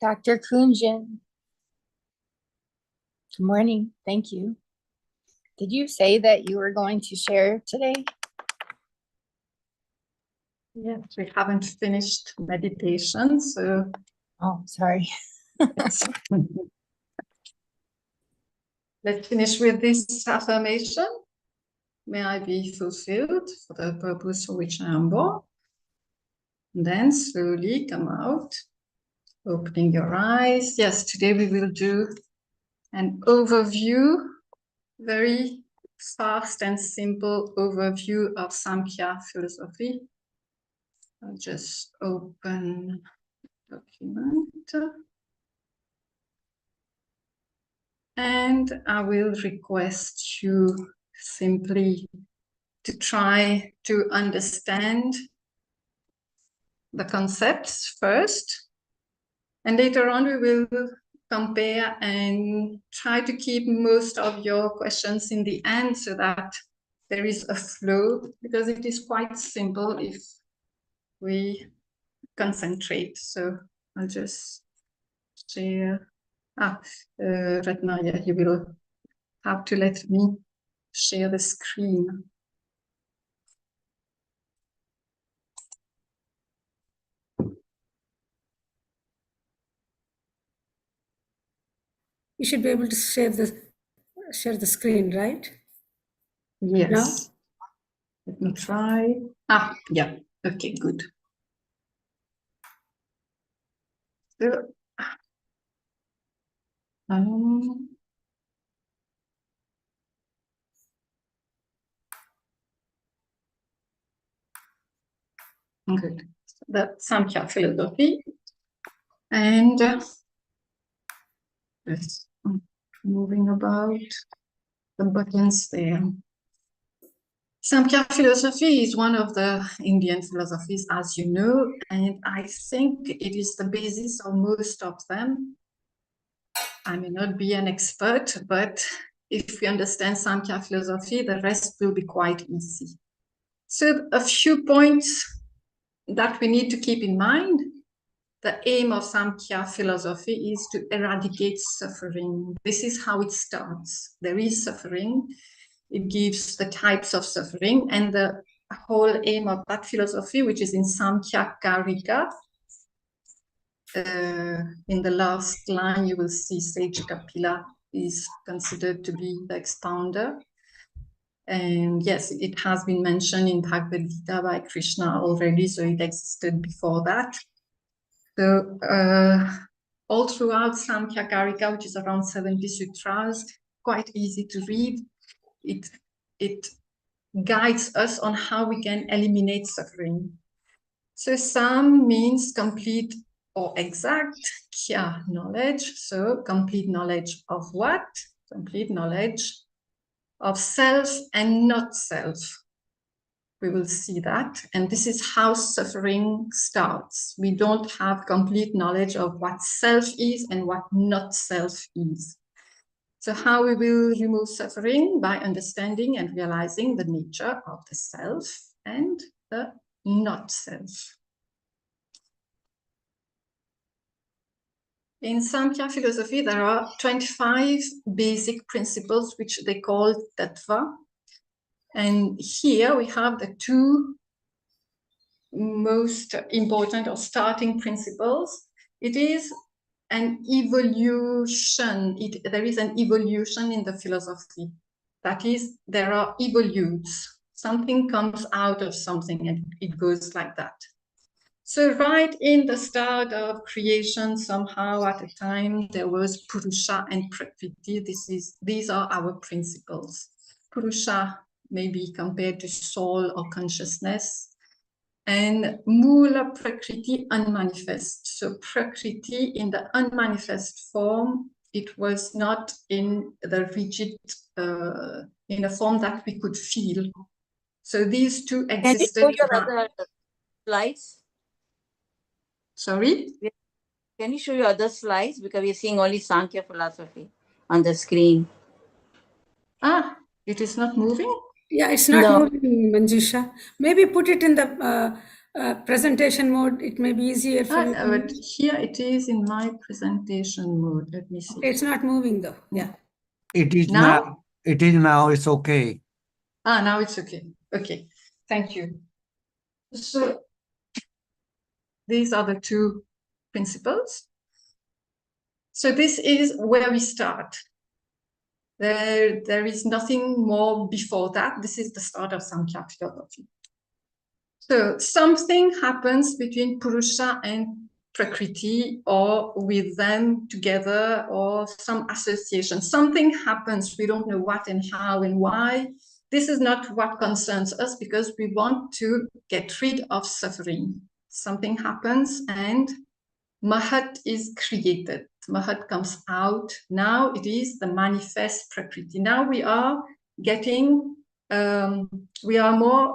Dr. Kunjan. Good morning. Thank you. Did you say that you were going to share today? Yes, we haven't finished meditation, so Oh, sorry. let's finish with this affirmation. May I be fulfilled for the purpose for which I am born. And then slowly come out, opening your eyes. Yes, today we will do an overview, very fast and simple overview of Samkhya philosophy. I'll just open document. And I will request you simply to try to understand the concepts first, and later on we will compare and try to keep most of your questions in the end so that there is a flow, because it is quite simple if we concentrate. So I'll just share. Ratna, yeah, you will have to let me share the screen. You should be able to share the screen, right? Yes. Let me try. Yeah. Okay, good. So, good. That's Samkhya philosophy. And yes, moving about the buttons there. Samkhya philosophy is one of the Indian philosophies, as you know, and I think it is the basis of most of them. I may not be an expert, but if we understand Samkhya philosophy, the rest will be quite easy. So a few points that we need to keep in mind. The aim of Samkhya philosophy is to eradicate suffering. This is how it starts. There is suffering. It gives the types of suffering, and the whole aim of that philosophy, which is in Samkhya Karika, in the last line, you will see Sage Kapila is considered to be the expounder. And yes, it has been mentioned in Bhagavad Gita by Krishna already, so it existed before that. So all throughout Samkhya Karika, which is around 70 sutras, quite easy to read. It guides us on how we can eliminate suffering. So Sam means complete or exact, Kya, knowledge. So complete knowledge of what? Complete knowledge of self and not self. We will see that. And this is how suffering starts. We don't have complete knowledge of what self is and what not self is. So how we will remove suffering? By understanding and realizing the nature of the self and the not self. In Samkhya philosophy, there are 25 basic principles which they call tattva. And here we have the two most important or starting principles. It is an evolution. There is an evolution in the philosophy. That is, there are evolutes. Something comes out of something and it goes like that. So right in the start of creation, somehow at a time, there was Purusha and Prakriti. These are our principles. Purusha may be compared to soul or consciousness, and Mula Prakriti unmanifest. So Prakriti in the unmanifest form, it was not in the rigid, in a form that we could feel. So these two existed. Can you show your other slides? Sorry? Can you show your other slides? Because we're seeing only Sankhya philosophy on the screen. It is not moving? Yeah, it's not moving, Manjusha. Maybe put it in the presentation mode, it may be easier for you. But here it is in my presentation mode. Let me see. It's not moving though. Yeah. It is Now? now. It is now. It's okay. Now it's okay. Okay, thank you. So these are the two principles. So this is where we start. There is nothing more before that. This is the start of Samkhya philosophy. So something happens between Purusha and Prakriti, or with them together, or some association. Something happens. We don't know what and how and why. This is not what concerns us, because we want to get rid of suffering. Something happens and Mahat is created. Mahat comes out. Now it is the manifest Prakriti. Now we are getting, we are more,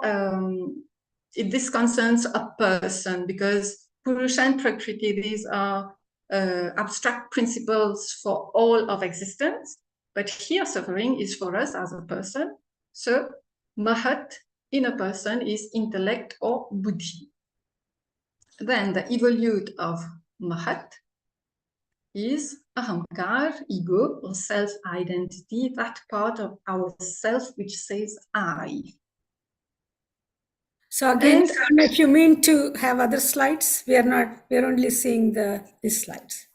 this concerns a person, because Purusha and Prakriti, these are abstract principles for all of existence. But here suffering is for us as a person. So Mahat in a person is intellect or buddhi. Then the evolute of Mahat is ahamkar, ego, or self-identity, that part of ourself which says I. So again, And if you mean to have other slides, we are not, we are only seeing these slides.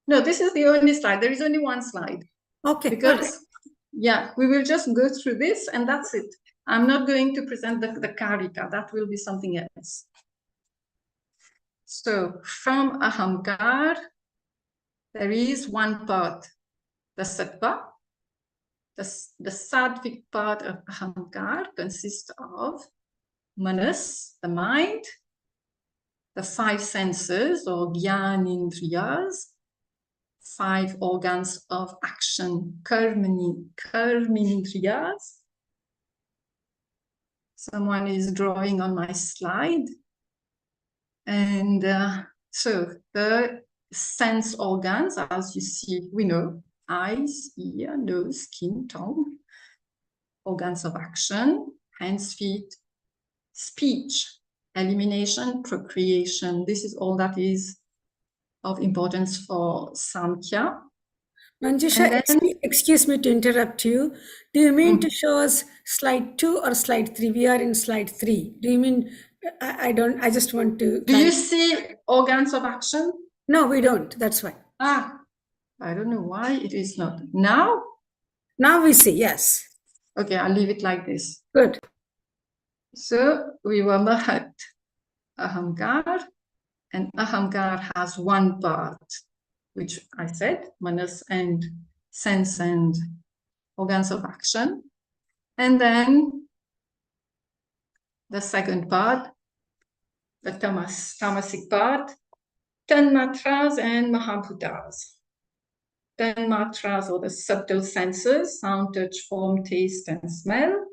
no, this is the only slide. There is only one slide. Okay. Because, yeah, we will just go through this and that's it. I'm not going to present the karika. That will be something else. So from ahamkar, there is one part, the sattva. The sattvic part of ahamkar consists of manas, the mind, the five senses or gyanindriyas, five organs of action, karminindriyas. Someone is drawing on my slide. And so the sense organs, as you see, we know, eyes, ear, nose, skin, tongue, organs of action, hands, feet, speech, elimination, procreation. This is all that is of importance for Samkhya. Manjusha, excuse me to interrupt you. Do you mean to show us slide 2 or slide 3? We are in slide 3. Do you mean, I don't, I just want to. Do you see organs of action? No, we don't. That's why. I don't know why it is not. Now? Now we see, yes. Okay, I'll leave it like this. Good. So we were Mahat, Ahamkar, and Ahamkar has one part, which I said, manas and sense and organs of action. And then the second part, the tamasic part, tanmatras and mahabhutas. Tanmatras or the subtle senses, sound, touch, form, taste, and smell.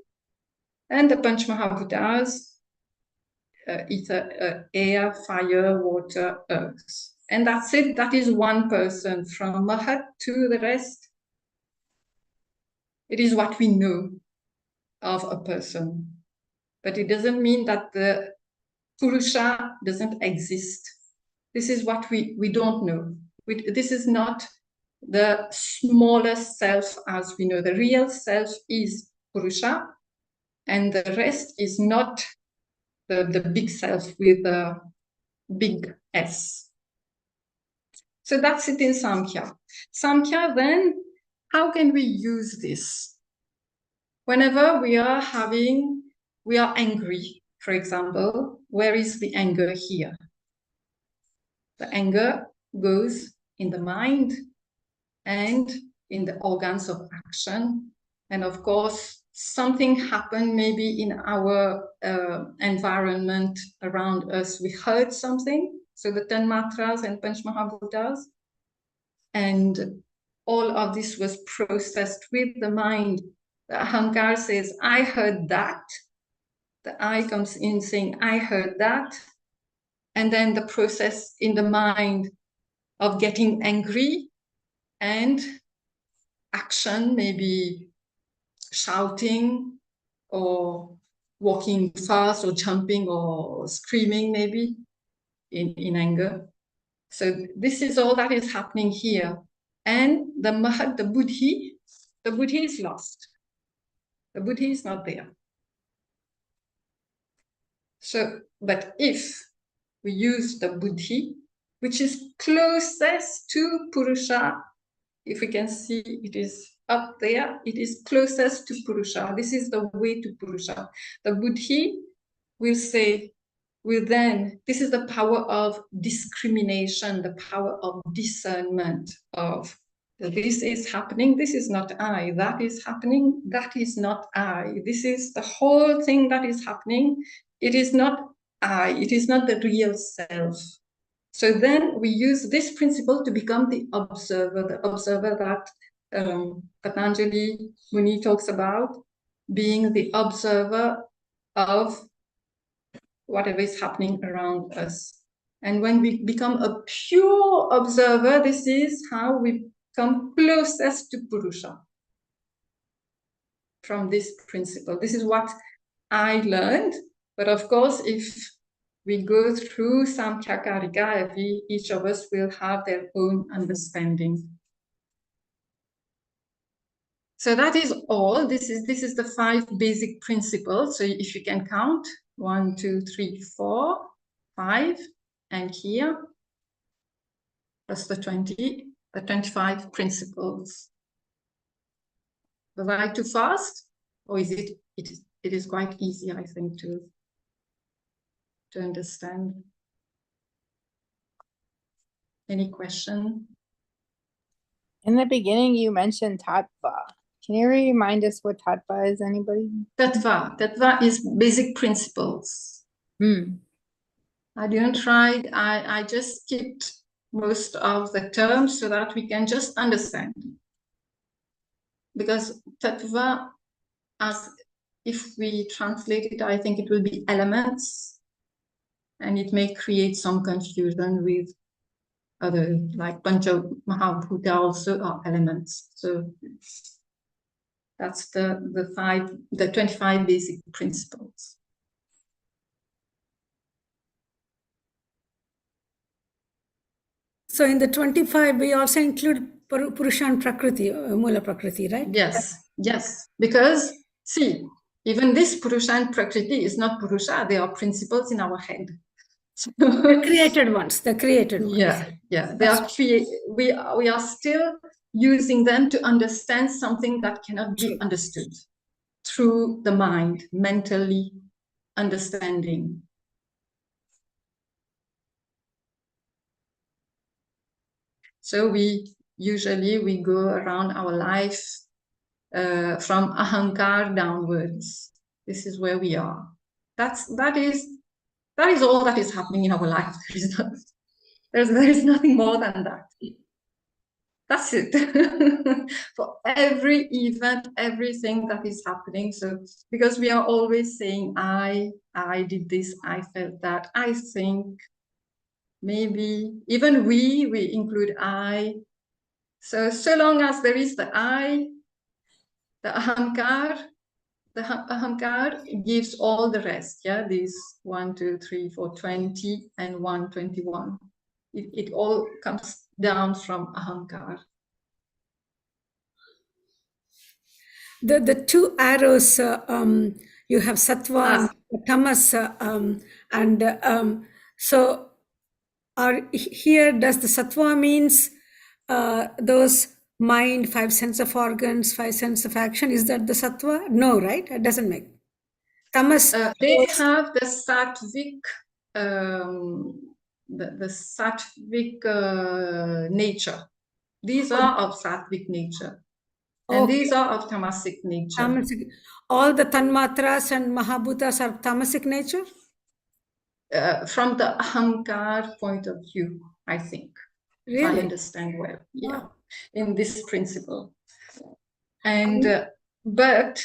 And the panch mahabhutas, ether, air, fire, water, earth. And that's it. That is one person. From Mahat to the rest, it is what we know of a person. But it doesn't mean that the Purusha doesn't exist. This is what we don't know. This is not the smallest self as we know. The real self is Purusha, and the rest is not the big self with a big S. So that's it in Samkhya. Samkhya, then, how can we use this? Whenever we are angry, for example, where is the anger here? The anger goes in the mind and in the organs of action. And of course, something happened maybe in our environment around us. We heard something. So the 10 matras and Panch Mahabhutas. And all of this was processed with the mind. The Ahankar says, I heard that. The I comes in saying, I heard that. And then the process in the mind of getting angry and action, maybe shouting or walking fast or jumping or screaming maybe in anger. So this is all that is happening here. And the Mahat, the Buddhi is lost. The Buddhi is not there. So, but if we use the Buddhi, which is closest to Purusha, if we can see it is up there, it is closest to Purusha. This is the way to Purusha. The Buddhi will say, this is the power of discrimination, the power of discernment of this is happening, this is not I, that is happening, that is not I. This is the whole thing that is happening. It is not I, it is not the real self. So then we use this principle to become the observer that Patanjali Muni talks about, being the observer of whatever is happening around us. And when we become a pure observer, this is how we come closest to Purusha from this principle. This is what I learned. But of course, if we go through Samkhya Karika, each of us will have their own understanding. So that is all. This is the 5 basic principles. So if you can count, 1, 2, 3, 4, 5, and here, plus the 25 principles. Was I too fast? Or is it is quite easy, I think, to understand? Any question? In the beginning, you mentioned tattva. Can you remind us what tattva is, anybody? Tattva is basic principles. I didn't try, I just skipped most of the terms so that we can just understand. Because tattva, as if we translate it, I think it will be elements, and it may create some confusion with other, like Pancha Mahabhuta also are elements. So that's the 25 basic principles. So in the 25, we also include Purusha and Prakriti, Mula Prakriti, right? Yes. Because, see, even this Purusha and Prakriti is not Purusha, they are principles in our head. The created ones. Yeah. They are we are still using them to understand something that cannot be understood through the mind, mentally understanding. So we usually go around our life from ahankar downwards. This is where we are. That is all that is happening in our life. There is nothing more than that. That's it. For every event, everything that is happening. So because we are always saying, I did this, I felt that, I think, maybe, even we include I. So long as there is the I, the ahankar gives all the rest. Yeah, these 1, 2, 3, 4, 20 and 121. It all comes down from ahankar. The 2 arrows, you have sattva and tamas, so here does the sattva means those mind, 5 sense of organs, 5 sense of action? Is that the sattva? No, right? It doesn't make. Tamas. They have the sattvic, the sattvic nature. These are of sattvic nature. And these are of tamasic nature. Tamasic. All the tanmatras and mahabhutas are tamasic nature? From the ahankar point of view, I think. Really? If I understand well. Yeah. Wow. In this principle. And but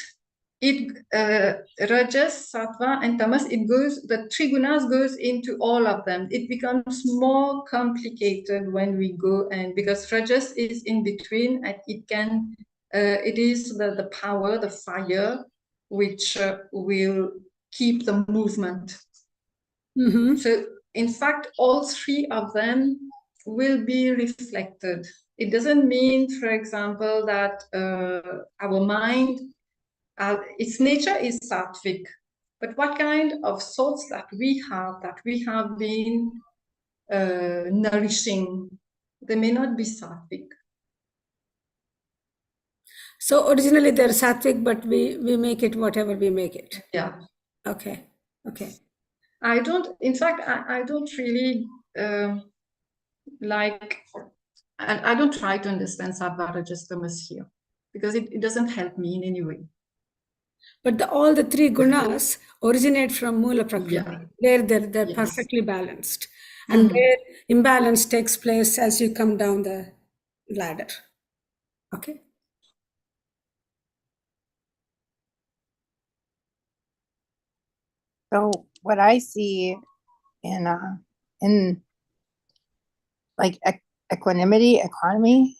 it rajas, sattva, and tamas, the 3 gunas goes into all of them. It becomes more complicated when we go, and because rajas is in between, and it is the power, the fire, which will keep the movement. Mm-hmm. So in fact, all three of them will be reflected. It doesn't mean, for example, that our mind, its nature is sattvic, but what kind of thoughts that we have been nourishing, they may not be sattvic. So originally they're sattvic, but we make it whatever we make it. Yeah. Okay. Okay. I don't really like, I don't try to understand sattva rajas tamas here, because it doesn't help me in any way. But all the three gunas originate from Mula Prakriti, Yeah. where they're Yes. perfectly balanced. And where imbalance takes place as you come down the ladder. Okay. So what I see in like equanimity, economy,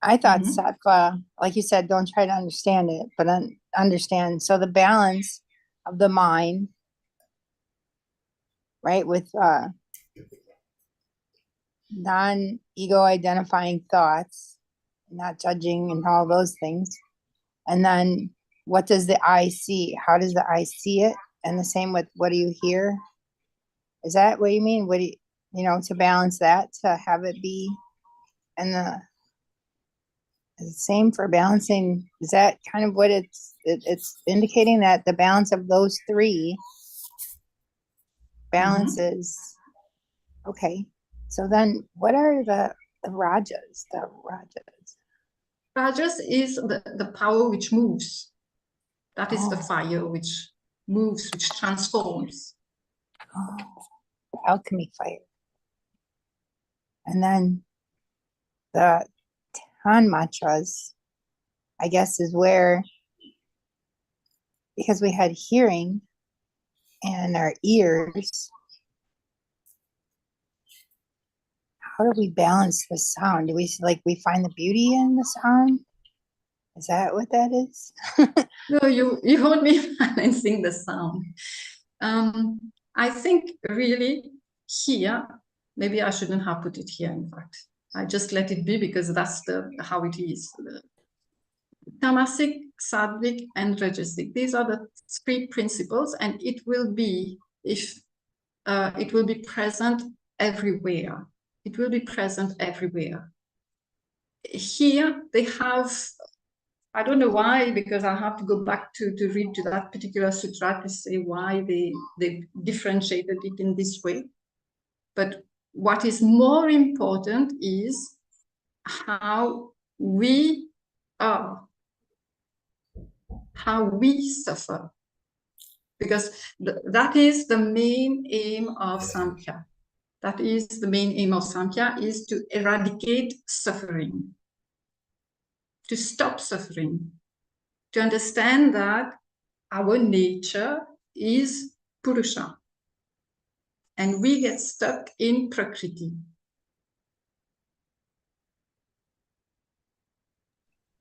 I thought sattva, like you said, don't try to understand it, but understand. So the balance of the mind, right, with non-ego identifying thoughts, not judging and all those things. And then what does the eye see? How does the eye see it? And the same with what do you hear? Is that what you mean? What do you know, to balance that, to have it be, and the same for balancing, is that kind of what it's indicating, that the balance of those three balances? Okay. So then what are the rajas? Rajas is the power which moves. That is the fire which moves, which transforms. Alchemy fire. And then the Tanmatras, I guess, is where, because we had hearing and our ears, how do we balance the sound? Do we find the beauty in the sound? Is that what that is? No, you won't be balancing the sound. I think really here, maybe I shouldn't have put it here, in fact. I just let it be because that's how it is. Tamasic, sattvic, and rajasic. These are the three principles, and it will be present everywhere. It will be present everywhere. Here they have, I don't know why, because I have to go back to read to that particular sutra to say why they differentiated it in this way. But what is more important is how we are, how we suffer. Because that is the main aim of Samkhya. That is the main aim of Samkhya, is to eradicate suffering, to stop suffering, to understand that our nature is Purusha, and we get stuck in Prakriti.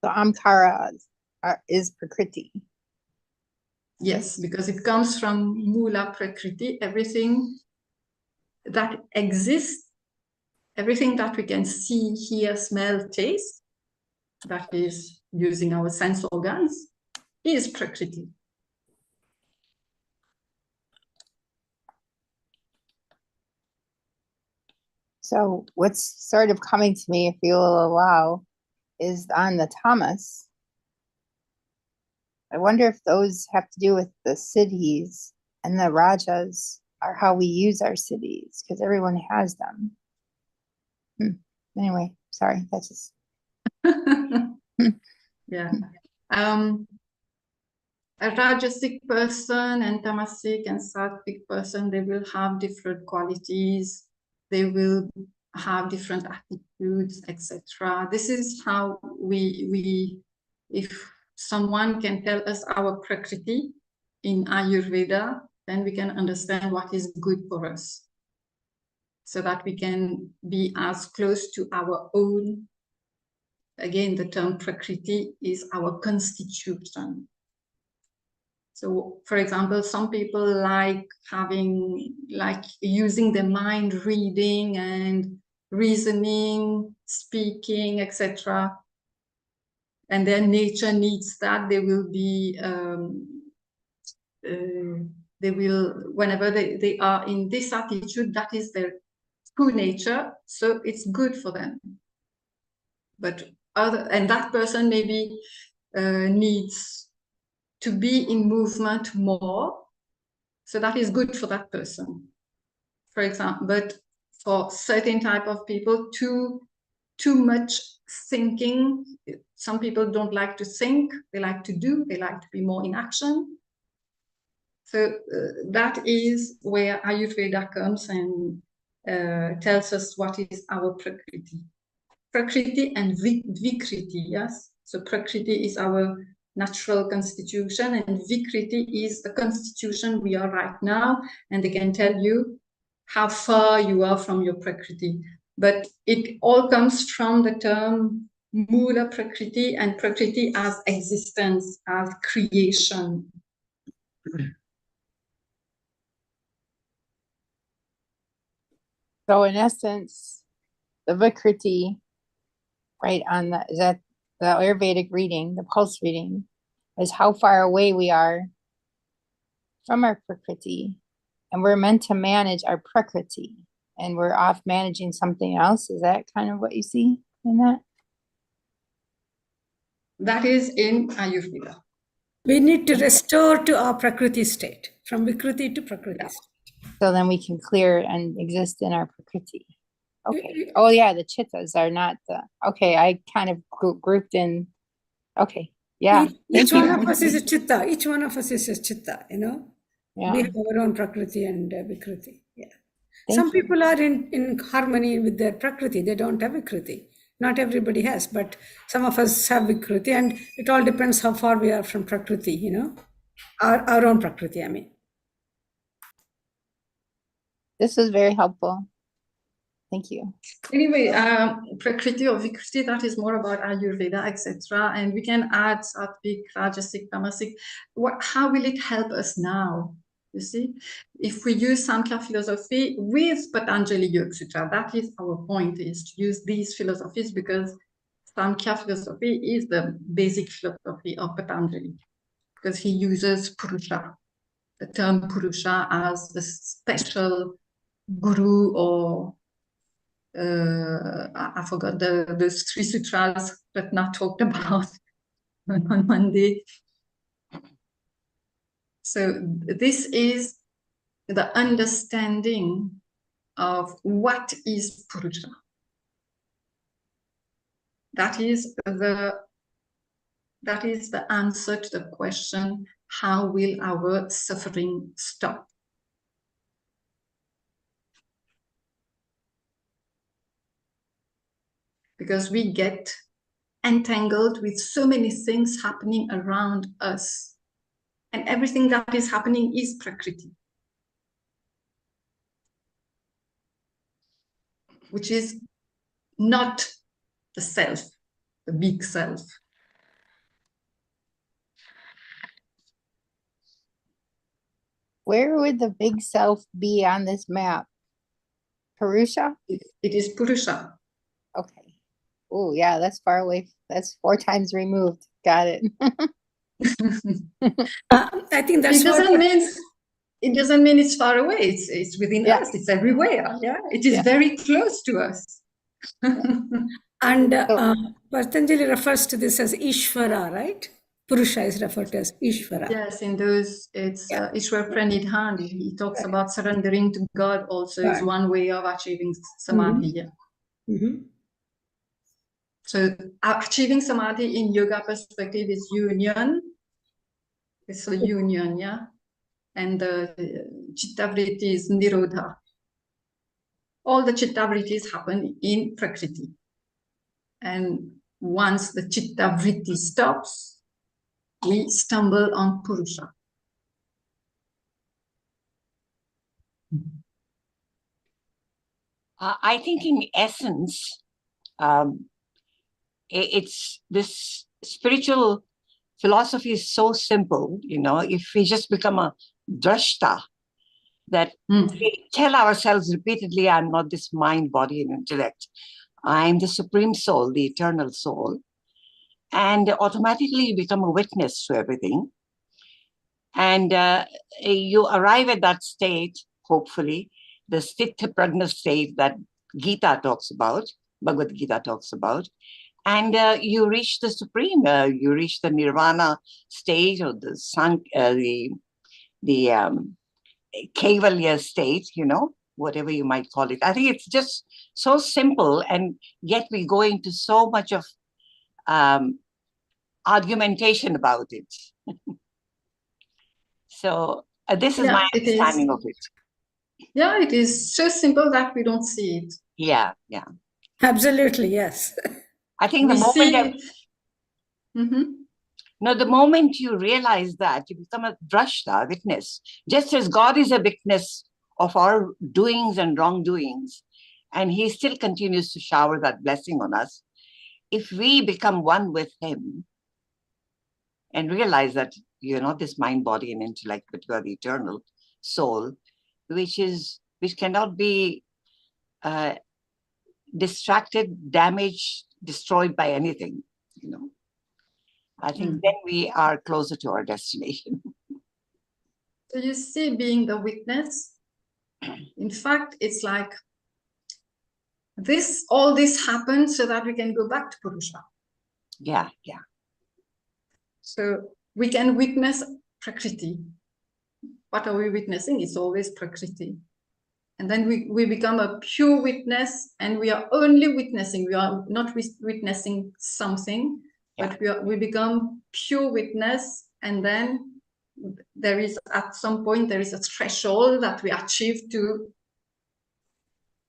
The Amkara is Prakriti. Yes, because it comes from Mula Prakriti, everything that exists, everything that we can see, hear, smell, taste, that is using our sense organs, is Prakriti. So what's sort of coming to me, if you will allow, is on the tamas. I wonder if those have to do with the cities, and the rajas are how we use our cities, because everyone has them. Anyway, sorry, that's just Yeah. A Rajasic person and Tamasic and Sattvic person, they will have different qualities. They will have different attitudes, etc. This is how we, if someone can tell us our Prakriti in Ayurveda, then we can understand what is good for us, so that we can be as close to our own. Again, the term Prakriti is our constitution. So, for example, some people like using their mind, reading and reasoning, speaking, etc. And their nature needs that. They will be, whenever they are in this attitude, that is their true nature. So it's good for them. But and that person maybe needs to be in movement more. So that is good for that person, for example. But for certain type of people, too much thinking. Some people don't like to think, they like to do, they like to be more in action. So that is where Ayurveda comes and tells us what is our Prakriti. Prakriti and Vikriti, yes? So Prakriti is our natural constitution and Vikriti is the constitution we are right now, and they can tell you how far you are from your Prakriti. But it all comes from the term Mula Prakriti, and Prakriti as existence, as creation. So in essence, the Vikriti, right on the Ayurvedic reading, the pulse reading, is how far away we are from our Prakriti. And we're meant to manage our Prakriti. And we're off managing something else. Is that kind of what you see in that? That is in Ayurveda. We need to restore to our Prakriti state, from Vikriti to Prakriti state. So then we can clear and exist in our Prakriti. Okay. Oh yeah, the chittas are not the, okay, I kind of grouped in, okay. Yeah. Each one of us is a chitta. Each one of us is a chitta, you know. Yeah. We have our own Prakriti and Vikriti. Yeah. Thank Some you. people are in harmony with their Prakriti. They don't have Vikriti. Not everybody has, but some of us have Vikriti, and it all depends how far we are from Prakriti, you know. Our own Prakriti, I mean. This was very helpful. Thank you. Anyway, Prakriti or Vikriti, that is more about Ayurveda, etc. And we can add Sattvic, Rajasic, Tamasic. How will it help us now? You see, if we use Samkhya philosophy with Patanjali Yoga Sutra, that is our point, is to use these philosophies, because Samkhya philosophy is the basic philosophy of Patanjali, because he uses Purusha, the term Purusha, as the special guru, or I forgot those 3 sutras that Nat talked about on Monday. So this is the understanding of what is Purusha. That is the answer to the question, how will our suffering stop? Because we get entangled with so many things happening around us, and everything that is happening is Prakriti, which is not the self, the big self. Where would the big self be on this map? Purusha? It is Purusha. Okay. Oh yeah, that's far away. That's 4 times removed. Got it. I think that's it doesn't mean it's far away. It's within us. It's everywhere. Yeah, it is very close to us. And Patanjali refers to this as Ishvara, right? Purusha is referred to as Ishvara. Yes, in those, it's Ishwar Pranidhan. He talks about surrendering to God also is one way of achieving samadhi. So achieving samadhi in yoga perspective is union. It's a union, yeah. And the chittavritti is nirodha. All the chittavrittis happen in Prakriti. And once the chittavritti stops, we stumble on Purusha. I think in essence, it's this spiritual philosophy is so simple, if we just become a drashta, that we tell ourselves repeatedly, I'm not this mind, body, and intellect. I'm the supreme soul, the eternal soul. And automatically you become a witness to everything. And you arrive at that state, hopefully, the Sthita Prajna state that Gita talks about, Bhagavad Gita talks about. And you reach the supreme, you reach the nirvana state, or the Kaivalya state, whatever you might call it. I think it's just so simple, and yet we go into so much of argumentation about it. So this is my understanding of it. Yeah, it is so simple that we don't see it. Yeah. Absolutely, yes. I think We the moment the moment you realize that, you become a drashta, witness. Just as God is a witness of our doings and wrongdoings, and he still continues to shower that blessing on us, if we become one with him and realize that you're not this mind, body, and intellect, but you are the eternal soul, which cannot be distracted, damaged, destroyed by anything, I think then we are closer to our destination. So you see, being the witness, in fact, it's like all this happened so that we can go back to Purusha. Yeah. So we can witness Prakriti. What are we witnessing? It's always Prakriti. And then we become a pure witness, and we are only witnessing. We are not witnessing something, but we become pure witness. And then at some point, there is a threshold that we achieve to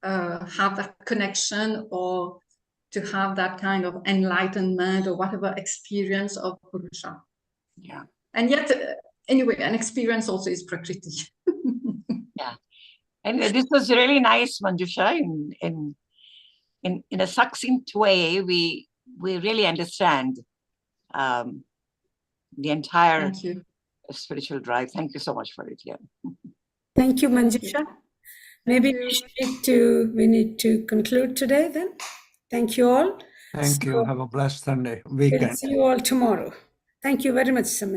have that connection, or to have that kind of enlightenment, or whatever experience of Purusha. Yeah. And yet, anyway, an experience also is Prakriti. Yeah. And this was really nice, Manjusha. In a succinct way, we really understand the entire spiritual drive. Thank you so much for it. Yeah. Thank you, Manjusha. Maybe we need to conclude today then. Thank you all. Thank you. Have a blessed Sunday We'll weekend. see you all tomorrow. Thank you very much, Manjusha.